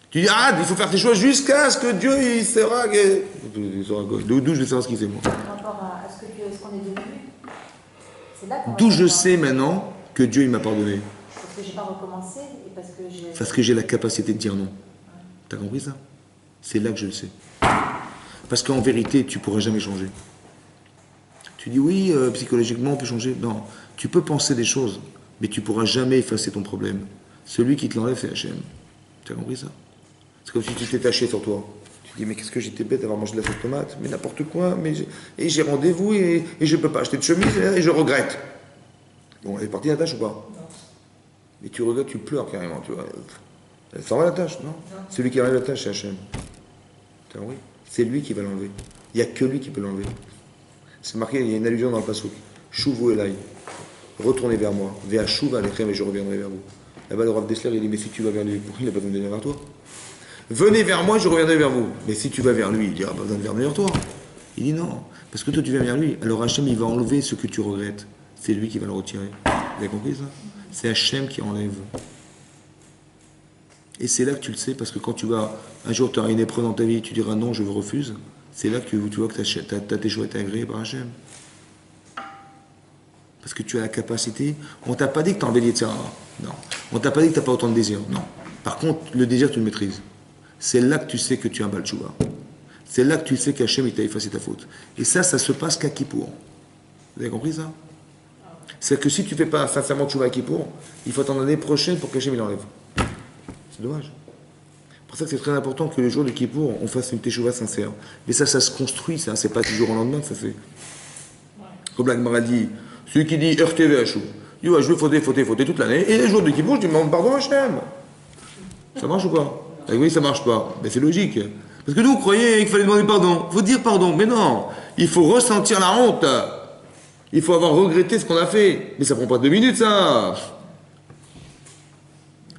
Tu dis, il faut faire tes choix jusqu'à ce que Dieu, il saura que... D'où je vais savoir ce qu'il sait, moi? Par rapport à ce qu'on est devenu. C'est là qu'on va D'où je savoir. sais maintenant que Dieu, il m'a pardonné. Parce que j'ai pas recommencé et parce que j'ai... Parce que j'ai la capacité de dire non. T'as compris ça? C'est là que je le sais. Parce qu'en vérité, tu pourras jamais changer. Tu dis, oui, psychologiquement, on peut changer. Non, tu peux penser des choses, mais tu pourras jamais effacer ton problème. Celui qui te l'enlève, c'est Hachem. Tu as compris ça? C'est comme si tu t'es taché sur toi. Tu te dis, mais qu'est-ce que j'étais bête d'avoir mangé de la sauce tomate, mais n'importe quoi, et j'ai rendez-vous et je ne peux pas acheter de chemise et je regrette. Bon, elle est partie la tâche ou pas? Et tu regrettes, tu pleures carrément, tu vois. Elle s'en va la tâche, non? Celui qui enlève la tâche, c'est Hachem. Tu as compris? C'est lui qui va l'enlever. Il n'y a que lui qui peut l'enlever. C'est marqué, il y a une allusion dans le passouk. Chouvu elai. Retournez vers moi. Vea chouva alechem et je reviendrai vers vous. Là-bas, le Rav Dessler, il dit, mais si tu vas vers lui, il n'a pas besoin de venir vers toi. Venez vers moi, je reviendrai vers vous. Mais si tu vas vers lui, il dira, pas besoin de venir vers toi. Il dit non, parce que toi tu viens vers lui. Alors Hachem, il va enlever ce que tu regrettes. C'est lui qui va le retirer. Vous avez compris ça? C'est Hachem qui enlève. Et c'est là que tu le sais, parce que quand tu vas, un jour tu auras une épreuve dans ta vie, tu diras non, je refuse. c'est là que tu vois que ta teshuva est agréée par Hachem. Parce que tu as la capacité. On t'a pas dit que tu as envie de Yetzirah. Non. On t'a pas dit que tu n'as pas autant de désir. Non. Par contre, le désir, tu le maîtrises. C'est là que tu sais que tu es un Baal Tshuva. C'est là que tu sais qu'Hachem, il t'a effacé ta faute. Et ça se passe qu'à Kippour. Vous avez compris ça? C'est que si tu ne fais pas sincèrement Tshuva à Kippour, il faut attendre l'année prochaine pour qu'Hachem il enlève. C'est dommage. C'est pour ça que c'est très important que le jour de Kippour, on fasse une teshuva sincère. Mais ça se construit, ça. C'est pas du jour au lendemain que ça se fait. Comme la Gemara dit, celui qui dit RTVHou, il dit ouais, je vais fauter toute l'année, et le jour de Kippour, je demande pardon à Hachem. Ça marche ou pas? Oui, ça marche pas. Mais c'est logique. Parce que nous, on croyait qu'il fallait demander pardon. Il faut dire pardon. Mais non, il faut ressentir la honte. Il faut avoir regretté ce qu'on a fait. Mais ça prend pas 2 minutes, ça.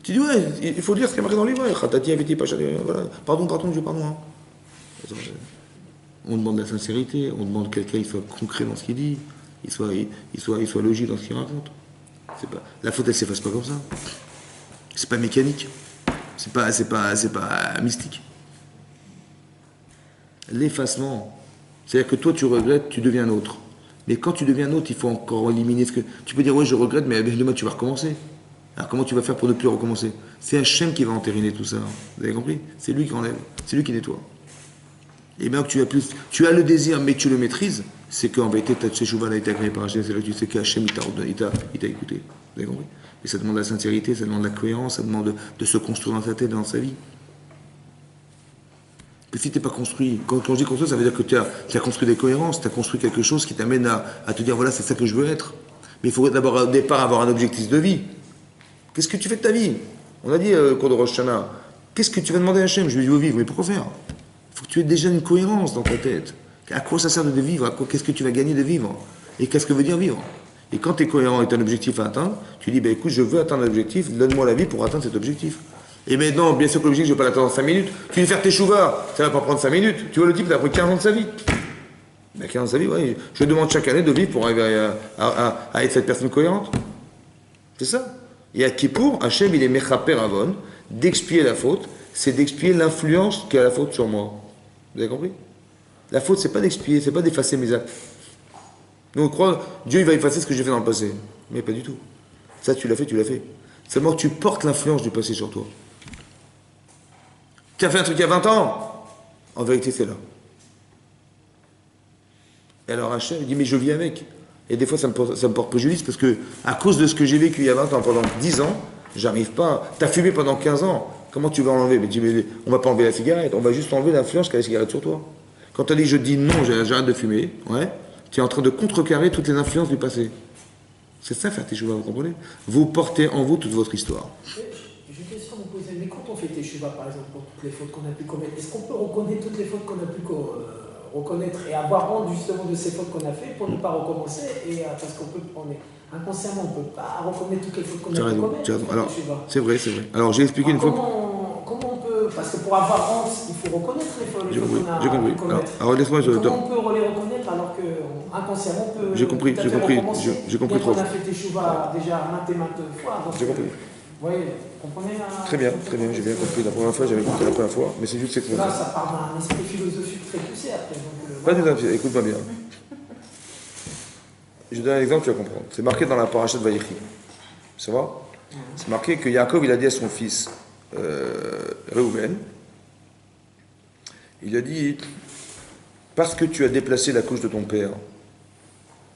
Tu dis, ouais, il faut dire ce qui est marqué dans le livre. Voilà. Pardon, Dieu, pardon. Hein. On demande la sincérité, on demande que quelqu'un soit concret dans ce qu'il dit, il soit logique dans ce qu'il raconte. La faute, elle s'efface pas comme ça. C'est pas mécanique. C'est pas mystique. L'effacement, c'est-à-dire que toi tu regrettes, tu deviens un autre. Mais quand tu deviens un autre, il faut encore éliminer ce que... Tu peux dire, ouais, je regrette, mais demain tu vas recommencer. Alors comment tu vas faire pour ne plus recommencer? C'est Hachem qui va entériner tout ça. Vous avez compris? C'est lui qui enlève, c'est lui qui nettoie. Et bien que tu as le désir, mais que tu le maîtrises, c'est qu'en vérité, ta teshuva a été agréée par Hachem, c'est là que tu sais qu'Hachem il t'a écouté. Vous avez compris? Et ça demande la sincérité, ça demande la cohérence, ça demande de se construire dans sa tête et dans sa vie. Que si tu n'es pas construit, quand je dis construit, ça veut dire que tu as construit des cohérences, tu as construit quelque chose qui t'amène à te dire voilà, c'est ça que je veux être. Mais il faut d'abord au départ avoir un objectif de vie. Qu'est-ce que tu fais de ta vie? On a dit au cours de Rosh Hashanah, qu'est-ce que tu vas demander à Hachem? Je lui dis, je veux vivre, mais pourquoi faire? Il faut que tu aies déjà une cohérence dans ta tête. À quoi ça sert de vivre? Qu'est-ce que tu vas gagner de vivre? Et qu'est-ce que veut dire vivre? Et quand tu es cohérent et tu as un objectif à atteindre, tu dis, écoute, je veux atteindre l'objectif, donne-moi la vie pour atteindre cet objectif. Et maintenant, bien sûr que l'objectif, je ne vais pas l'attendre en 5 minutes. Tu veux faire tes chouvas, ça ne va pas prendre 5 minutes. Tu vois, le type, il a pris 15 ans de sa vie. Mais 15 ans de sa vie, oui. Je demande chaque année de vivre pour arriver à être cette personne cohérente. C'est ça. Et à Kippour, Hachem, il est Mechaper Avon, d'expier la faute, c'est d'expier l'influence qu'a la faute sur moi. Vous avez compris? La faute, c'est pas d'expier, c'est pas d'effacer mes actes. Nous, on croit, Dieu, il va effacer ce que j'ai fait dans le passé. Mais pas du tout. Ça, tu l'as fait, tu l'as fait. Seulement que tu portes l'influence du passé sur toi. Tu as fait un truc il y a 20 ans. En vérité, c'est là. Et alors Hachem, il dit, mais je vis avec. Et des fois, ça me porte préjudice parce que, à cause de ce que j'ai vécu il y a 20 ans, pendant 10 ans, j'arrive pas. Tu as fumé pendant 15 ans. Comment tu vas enlever? Mais tu dis, mais on va pas enlever la cigarette, on va juste enlever l'influence qu'a la cigarette sur toi. Quand tu as dit, je dis non, j'arrête de fumer, ouais, tu es en train de contrecarrer toutes les influences du passé. C'est ça, faire teshuva, vous comprenez? Vous portez en vous toute votre histoire. J'ai une question à vous poser. Mais quand on fait teshuva, par exemple, pour toutes les fautes qu'on a pu commettre, est-ce qu'on peut reconnaître toutes les fautes qu'on a pu reconnaître et avoir honte justement de ces fautes qu'on a fait pour ne pas recommencer? Parce inconsciemment, on ne peut pas reconnaître toutes les fautes qu'on a pu commettre. Tu as raison. Alors, c'est vrai. Alors, j'ai expliqué une fois. Comment on peut... Parce que pour avoir honte, il faut reconnaître les fautes qu'on a pu commettre. Alors laisse-moi... Comment on peut les reconnaître alors qu'inconsciemment, on peut... J'ai compris trop. On a fait teshuva déjà maintes fois. J'ai compris. Vous voyez, vous comprenez Très bien, j'ai bien compris. La première fois, j'avais compris la première fois, mais c'est juste que... Là, ça part d'un esprit philosophique très poussé après. Donc, pas tout à fait, écoute-moi bien. Je donne un exemple, tu vas comprendre. C'est marqué dans la paracha de Vayechi. Ça va? C'est marqué que Yaakov, il a dit à son fils, Reuven, il a dit, parce que tu as déplacé la couche de ton père,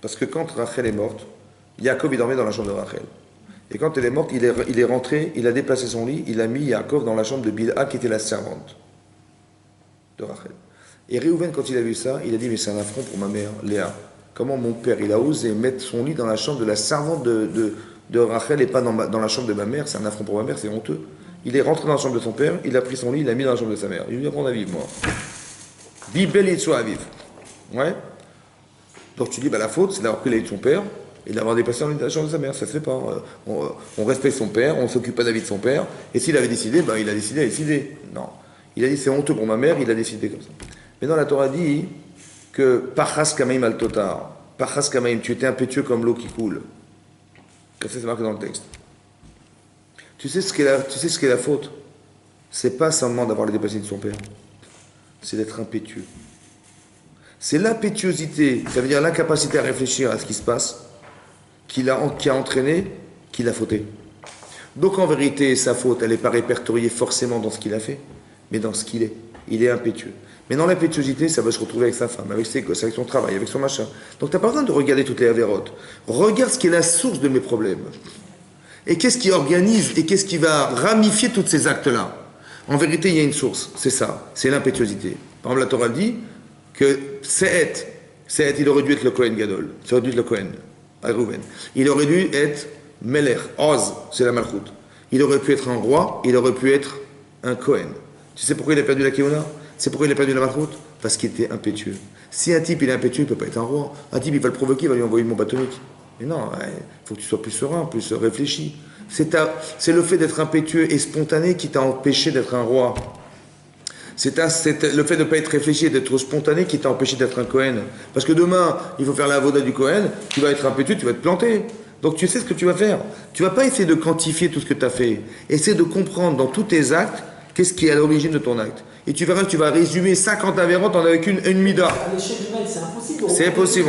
parce que quand Rachel est morte, Yaakov, il dormait dans la chambre de Rachel. Et quand elle est morte, il est rentré, il a déplacé son lit, il a mis Yaakov dans la chambre de Bilha, qui était la servante de Rachel. Et Reuven, quand il a vu ça, il a dit, mais c'est un affront pour ma mère, Léa. Comment mon père, il a osé mettre son lit dans la chambre de la servante de Rachel et pas dans la chambre de ma mère, c'est un affront pour ma mère, c'est honteux. Il est rentré dans la chambre de son père, il a pris son lit, il l'a mis dans la chambre de sa mère. Il lui dit, apprendre à vivre, moi. Bibel et soit à vivre. Ouais. Donc tu dis, la faute, c'est d'avoir pris la vie de son père et d'avoir dépassé dans la chambre de sa mère. Ça se fait pas. On respecte son père, on s'occupe pas de la vie de son père. Et s'il avait décidé, il a décidé. Non. Il a dit, c'est honteux pour ma mère, il a décidé comme ça. Mais dans la Torah dit que Pachas Kamaim al Totar, Pachas Kamaim, tu étais impétueux comme l'eau qui coule. Comme ça, c'est marqué dans le texte. Tu sais ce qu'est la faute? C'est pas seulement d'avoir le dépassé de son père, c'est d'être impétueux. C'est l'impétuosité, ça veut dire l'incapacité à réfléchir à ce qui se passe, qui a entraîné, qu'il a fauté. Donc en vérité, sa faute, elle n'est pas répertoriée forcément dans ce qu'il a fait, mais dans ce qu'il est. Il est impétueux. Mais dans l'impétuosité, ça va se retrouver avec sa femme, avec ses gosses, avec son travail, avec son machin. Donc tu n'as pas besoin de regarder toutes les avérotes. Regarde ce qui est la source de mes problèmes. Et qu'est-ce qui organise et qu'est-ce qui va ramifier tous ces actes-là. En vérité, il y a une source, c'est ça, c'est l'impétuosité. Par exemple, la Torah dit que Sehet, il aurait dû être le Kohen Gadol, ça aurait dû être le Kohen, à Rouven. Il aurait dû être Melech, Oz, c'est la Malchoute. Il aurait pu être un roi, il aurait pu être un Kohen. Tu sais pourquoi il a perdu la Keuna? C'est pourquoi il a perdu la Malchoute? Parce qu'il était impétueux. Si un type il est impétueux, il ne peut pas être un roi. Un type il va le provoquer, il va lui envoyer une bombe atomique. Mais non, il faut que tu sois plus serein, plus réfléchi. C'est le fait d'être impétueux et spontané qui t'a empêché d'être un roi. C'est le fait de ne pas être réfléchi et d'être spontané qui t'a empêché d'être un Kohen. Parce que demain, il faut faire la voda du Kohen, tu vas être impétueux, tu vas te planter. Donc tu sais ce que tu vas faire. Tu ne vas pas essayer de quantifier tout ce que tu as fait. Essaie de comprendre dans tous tes actes qu'est-ce qui est à l'origine de ton acte. Et tu verras que tu vas résumer 50 avérotes en avec une mida. À l'échelle humaine, c'est impossible. C'est impossible.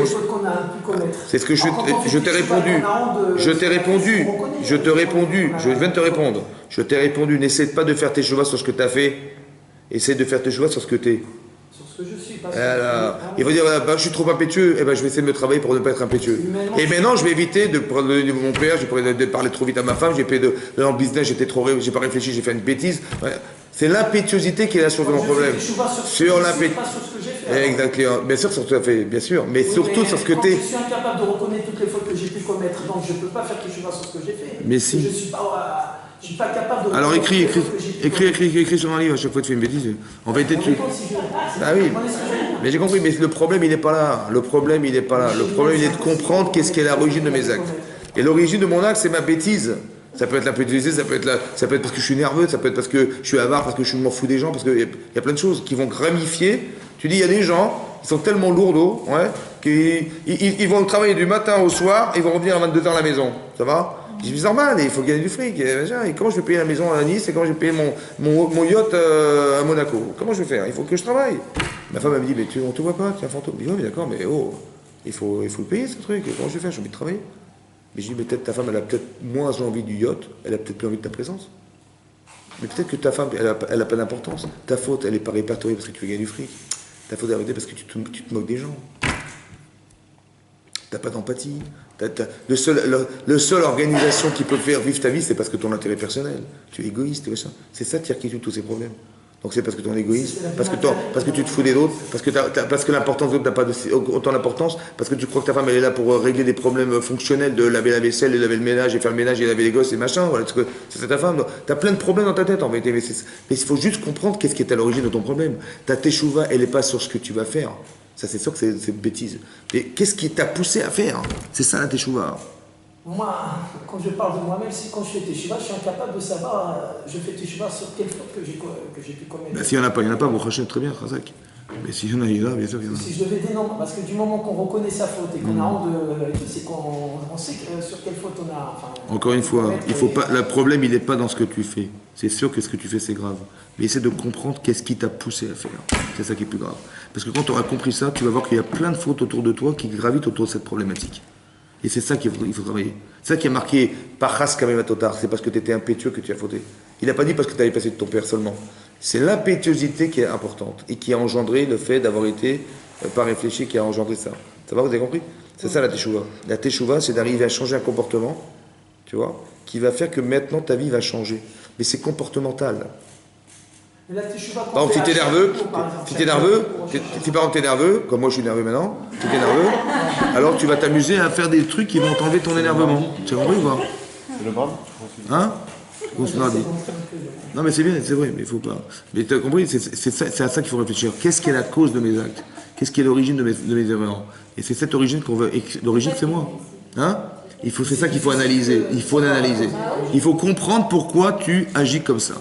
C'est ce que je t'ai répondu. Je t'ai répondu. Je viens de te répondre. Je t'ai répondu. N'essaie pas de faire tes choix sur ce que tu as fait. Essaie de faire tes choix sur ce que tu es. Sur ce que je suis. Il va dire, je suis trop impétueux, je vais essayer de me travailler pour ne pas être impétueux. Et maintenant, je vais éviter de prendre le niveau de mon père, de parler trop vite à ma femme, dans le business, j'ai pas réfléchi, j'ai fait une bêtise. C'est l'impétuosité qui est la source de mon problème. Sur l'impétuosité. Exactement. Bien sûr, sur ce que tu as fait, bien sûr. Mais surtout sur ce que tu es. Je suis incapable de reconnaître toutes les fautes que j'ai pu commettre, donc je ne peux pas faire que je vois sur ce que j'ai fait. Mais si. Je ne suis pas capable de. Alors écris sur un livre à chaque fois que tu fais une bêtise. En vérité, tu. Ah oui. Mais j'ai compris, mais le problème, il n'est pas là. Le problème, il n'est pas là. Le problème, il est de comprendre qu'est-ce qui est l'origine de mes actes. Et l'origine de mon acte, c'est ma bêtise. Ça peut être l'impétuosité, ça peut être parce que je suis nerveux, ça peut être parce que je suis avare, parce que je m'en fous des gens, parce qu'il y a plein de choses qui vont ramifier. Tu dis, il y a des gens, ils sont tellement lourds, qu'ils vont travailler du matin au soir, et ils vont revenir à 22h à la maison. Ça va? Je dis, c'est normal, il faut gagner du fric. Et comment je vais payer la maison à Nice, et comment je vais payer mon yacht à Monaco? Comment je vais faire? Il faut que je travaille. Ma femme elle me dit, mais on te voit pas, tu es un fantôme. Je dis, oui, mais d'accord, mais il faut le payer ce truc. Et comment je vais faire? J'ai envie de travailler. Mais je dis, mais peut-être ta femme, elle a peut-être moins envie du yacht, elle a peut-être plus envie de ta présence. Mais peut-être que ta femme, elle a pas d'importance. Ta faute, elle n'est pas répertoriée parce que tu veux gagner du fric. Ta faute, elle est parce que tu te moques des gens. T'as pas d'empathie. Le seul organisation qui peut faire vivre ta vie, c'est parce que ton intérêt personnel. Tu es égoïste, tu vois ça. C'est ça qui résout tous ces problèmes. Donc c'est parce que ton égoïsme, parce que tu te fous des autres, parce que l'importance de l'autre n'a pas autant d'importance, parce que tu crois que ta femme elle est là pour régler des problèmes fonctionnels, de laver la vaisselle, et laver le ménage, et faire le ménage, et laver les gosses, et machin, voilà, c'est ta femme. Tu as plein de problèmes dans ta tête en vérité, mais il faut juste comprendre qu'est-ce qui est à l'origine de ton problème. Ta teshuva, elle n'est pas sur ce que tu vas faire. Ça c'est sûr que c'est une bêtise. Mais qu'est-ce qui t'a poussé à faire? C'est ça la teshuva. Moi, quand je parle de moi-même, quand je fais teshuva, je suis incapable de savoir, je fais teshuva sur quelle faute que j'ai pu commettre. Ben, s'il n'y en a pas, vous rachetez très bien, Khazak. Mais s'il y en a, il y en a, bien sûr qu'il y en a. Si je devais dénombrer, parce que du moment qu'on reconnaît sa faute et qu'on a honte c'est qu'on sait sur quelle faute on a. Enfin, encore une fois, il faut pas, le problème, il n'est pas dans ce que tu fais. C'est sûr que ce que tu fais, c'est grave. Mais essaie de comprendre qu'est-ce qui t'a poussé à faire. C'est ça qui est plus grave. Parce que quand tu auras compris ça, tu vas voir qu'il y a plein de fautes autour de toi qui gravitent autour de cette problématique. Et c'est ça qu'il faut travailler. C'est ça qui est marqué par Ras Kamematotar. C'est parce que tu étais impétueux que tu as fauté. Il n'a pas dit parce que tu avais passé de ton père seulement. C'est l'impétuosité qui est importante et qui a engendré le fait d'avoir été pas réfléchi, qui a engendré ça. Ça va, vous avez compris? C'est ça la teshuva. La teshuva, c'est d'arriver à changer un comportement, tu vois, qui va faire que maintenant ta vie va changer. Mais c'est comportemental. La teshuva, par exemple, si tu es nerveux, si par exemple tu es nerveux, comme moi je suis nerveux maintenant, si tu es nerveux, alors tu vas t'amuser à faire des trucs qui vont t'enlever ton énervement. Tu as compris ou pas? C'est le brave? Hein? Non mais c'est bien, c'est vrai, mais il faut pas. Mais tu as compris, c'est à ça qu'il faut réfléchir. Qu'est-ce qui est la cause de mes actes? Qu'est-ce qui est l'origine de mes erreurs? Et c'est cette origine qu'on veut. L'origine, c'est moi. Hein? C'est ça qu'il faut analyser. Il faut l'analyser. Il faut comprendre pourquoi tu agis comme ça.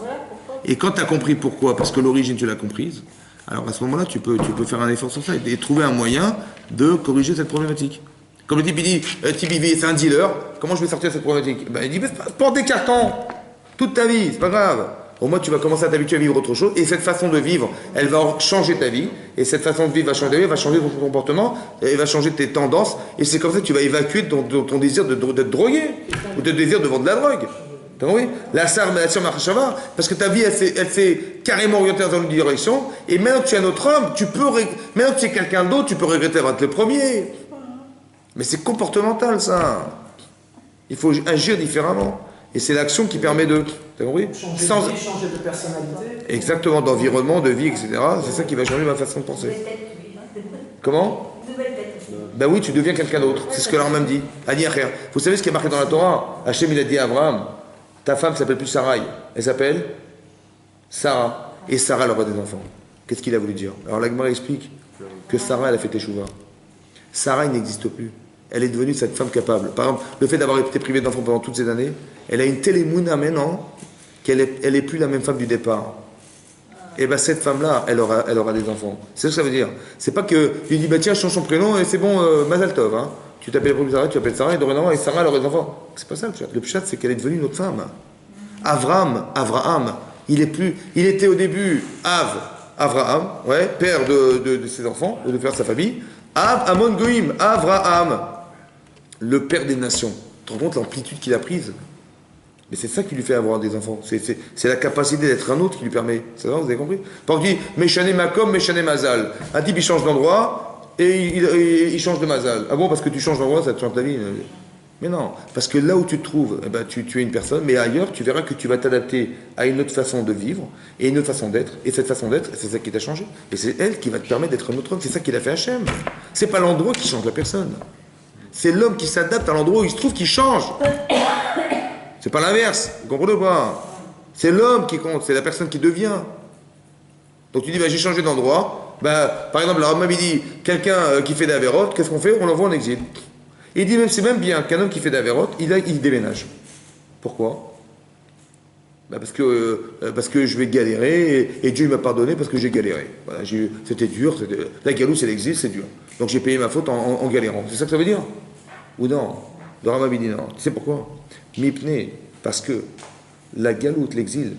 Et quand tu as compris pourquoi, parce que l'origine tu l'as comprise, alors à ce moment-là, tu peux faire un effort sur ça et trouver un moyen de corriger cette problématique. Comme le type, il dit, c'est un dealer, comment je vais sortir de cette problématique? Il dit, porte des cartons toute ta vie, c'est pas grave. Au moins, tu vas commencer à t'habituer à vivre autre chose. Et cette façon de vivre, elle va changer ta vie. Et cette façon de vivre va changer ta vie, va changer ton comportement, elle va changer tes tendances. Et c'est comme ça que tu vas évacuer ton désir d'être drogué ou ton désir de vendre de la drogue. T'as compris? La Machashava, parce que ta vie, elle s'est carrément orientée dans une direction. Et maintenant que tu es un autre homme, maintenant que tu es quelqu'un d'autre, tu peux regretter d'être le premier. Mais c'est comportemental, ça. Il faut agir différemment. Et c'est l'action qui permet de... T'as compris? Changer de personnalité. Exactement, d'environnement, de vie, etc. C'est ça qui va changer ma façon de penser. Comment? Ben oui, tu deviens quelqu'un d'autre. C'est ce que l'Armam dit. Aniacher. Vous savez ce qui est marqué dans la Torah? Hachem, il a dit à Abraham, ta femme s'appelle plus Sarai. Elle s'appelle Sarah. Et Sarah, elle aura des enfants. Qu'est-ce qu'il a voulu dire? Alors la Gemara explique que Sarah, elle a fait teshuva. Sarah, il n'existe plus. Elle est devenue cette femme capable. Par exemple, le fait d'avoir été privée d'enfants pendant toutes ces années, elle a une telle émouna maintenant qu'elle est plus la même femme du départ. Et bien cette femme-là, elle aura des enfants. C'est ce que ça veut dire. C'est pas que tu dis, bah tiens, change son prénom et c'est bon, Mazal Tov. Hein. Tu t'appelles plus Sarah, tu t'appelles Sarah et dorénavant, et Sarah, elle aura des enfants. C'est pas ça le pshat. Le pshat, c'est qu'elle est devenue notre femme. Avraham, il était au début Avraham, ouais, père de ses enfants, ou de père de sa famille. Amon Goïm, Avraham, le père des nations. Tu te rends compte l'amplitude qu'il a prise? Mais c'est ça qui lui fait avoir des enfants. C'est la capacité d'être un autre qui lui permet. C'est ça, vous avez compris? Par exemple, il dit Meshane Makom, Meshane Mazal. Un type, il change d'endroit et il change de Mazal. Ah bon, parce que tu changes d'endroit, ça te change ta vie? Mais non, parce que là où tu te trouves, eh ben, tu es une personne, mais ailleurs, tu verras que tu vas t'adapter à une autre façon de vivre et une autre façon d'être. Et cette façon d'être, c'est ça qui t'a changé. Et c'est elle qui va te permettre d'être un autre homme. C'est ça qu'il a fait Hachem. C'est pas l'endroit qui change la personne. C'est l'homme qui s'adapte à l'endroit où il se trouve qui change. C'est pas l'inverse. Vous comprenez ou pas? C'est l'homme qui compte, c'est la personne qui devient. Donc tu dis, bah, j'ai changé d'endroit. Bah, par exemple, la Rambam dit, quelqu'un qui fait d'Averot, qu'est-ce qu'on fait? On l'envoie en exil. Il dit même, c'est même bien qu'un homme qui fait d'Averot, il déménage. Pourquoi? Bah parce que je vais galérer et Dieu m'a pardonné parce que j'ai galéré. Voilà, c'était dur, la galoute c'est l'exil, c'est dur. Donc j'ai payé ma faute en galérant. C'est ça que ça veut dire? Ou non? Le Rambam dit non. Tu sais pourquoi? Mipné, parce que la galoute, l'exil,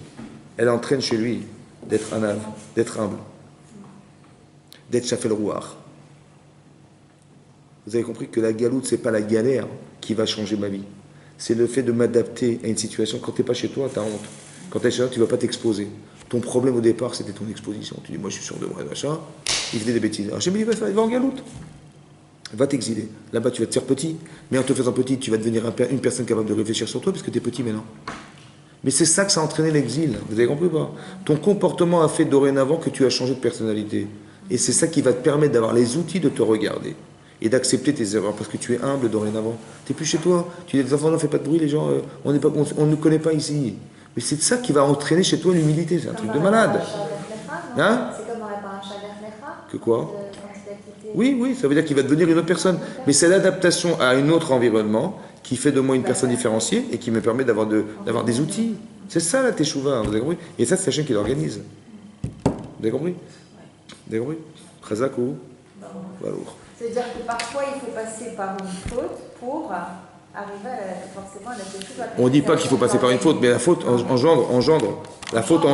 elle entraîne chez lui d'être anav, d'être humble, d'être chafel rouar. Vous avez compris que la galoute, c'est pas la galère qui va changer ma vie. C'est le fait de m'adapter à une situation. Quand tu n'es pas chez toi, tu as honte. Quand tu es chez toi, tu ne vas pas t'exposer. Ton problème au départ, c'était ton exposition. Tu dis, moi je suis sûr de moi, machin. Il faisait des bêtises. Alors j'ai dit, il va en galoute. Va t'exiler. Là-bas, tu vas te faire petit. Mais en te faisant petit, tu vas devenir une personne capable de réfléchir sur toi parce que tu es petit maintenant. Mais c'est ça que ça a entraîné l'exil. Vous avez compris ou pas? Ton comportement a fait dorénavant que tu as changé de personnalité. Et c'est ça qui va te permettre d'avoir les outils de te regarder et d'accepter tes erreurs parce que tu es humble dorénavant. Tu n'es plus chez toi. Tu dis, les enfants, ne faites pas de bruit, les gens, on ne connaît pas ici. Mais c'est ça qui va entraîner chez toi l'humilité. C'est un truc de malade. Hein? C'est comme dans la paracha d'Achlecha. Que quoi? Oui, ça veut dire qu'il va devenir une autre personne. Mais c'est l'adaptation à un autre environnement qui fait de moi une personne différenciée et qui me permet d'avoir des outils. C'est ça la teshuva, vous avez compris? Et ça, c'est Hachem qui l'organise. Vous avez compris? Vous avez compris? Chazak ou Valour. C'est-à-dire que parfois, il faut passer par une faute pour arriver forcément à la teshuva. On ne dit pas qu'il faut passer par une faute, mais la faute engendre. La faute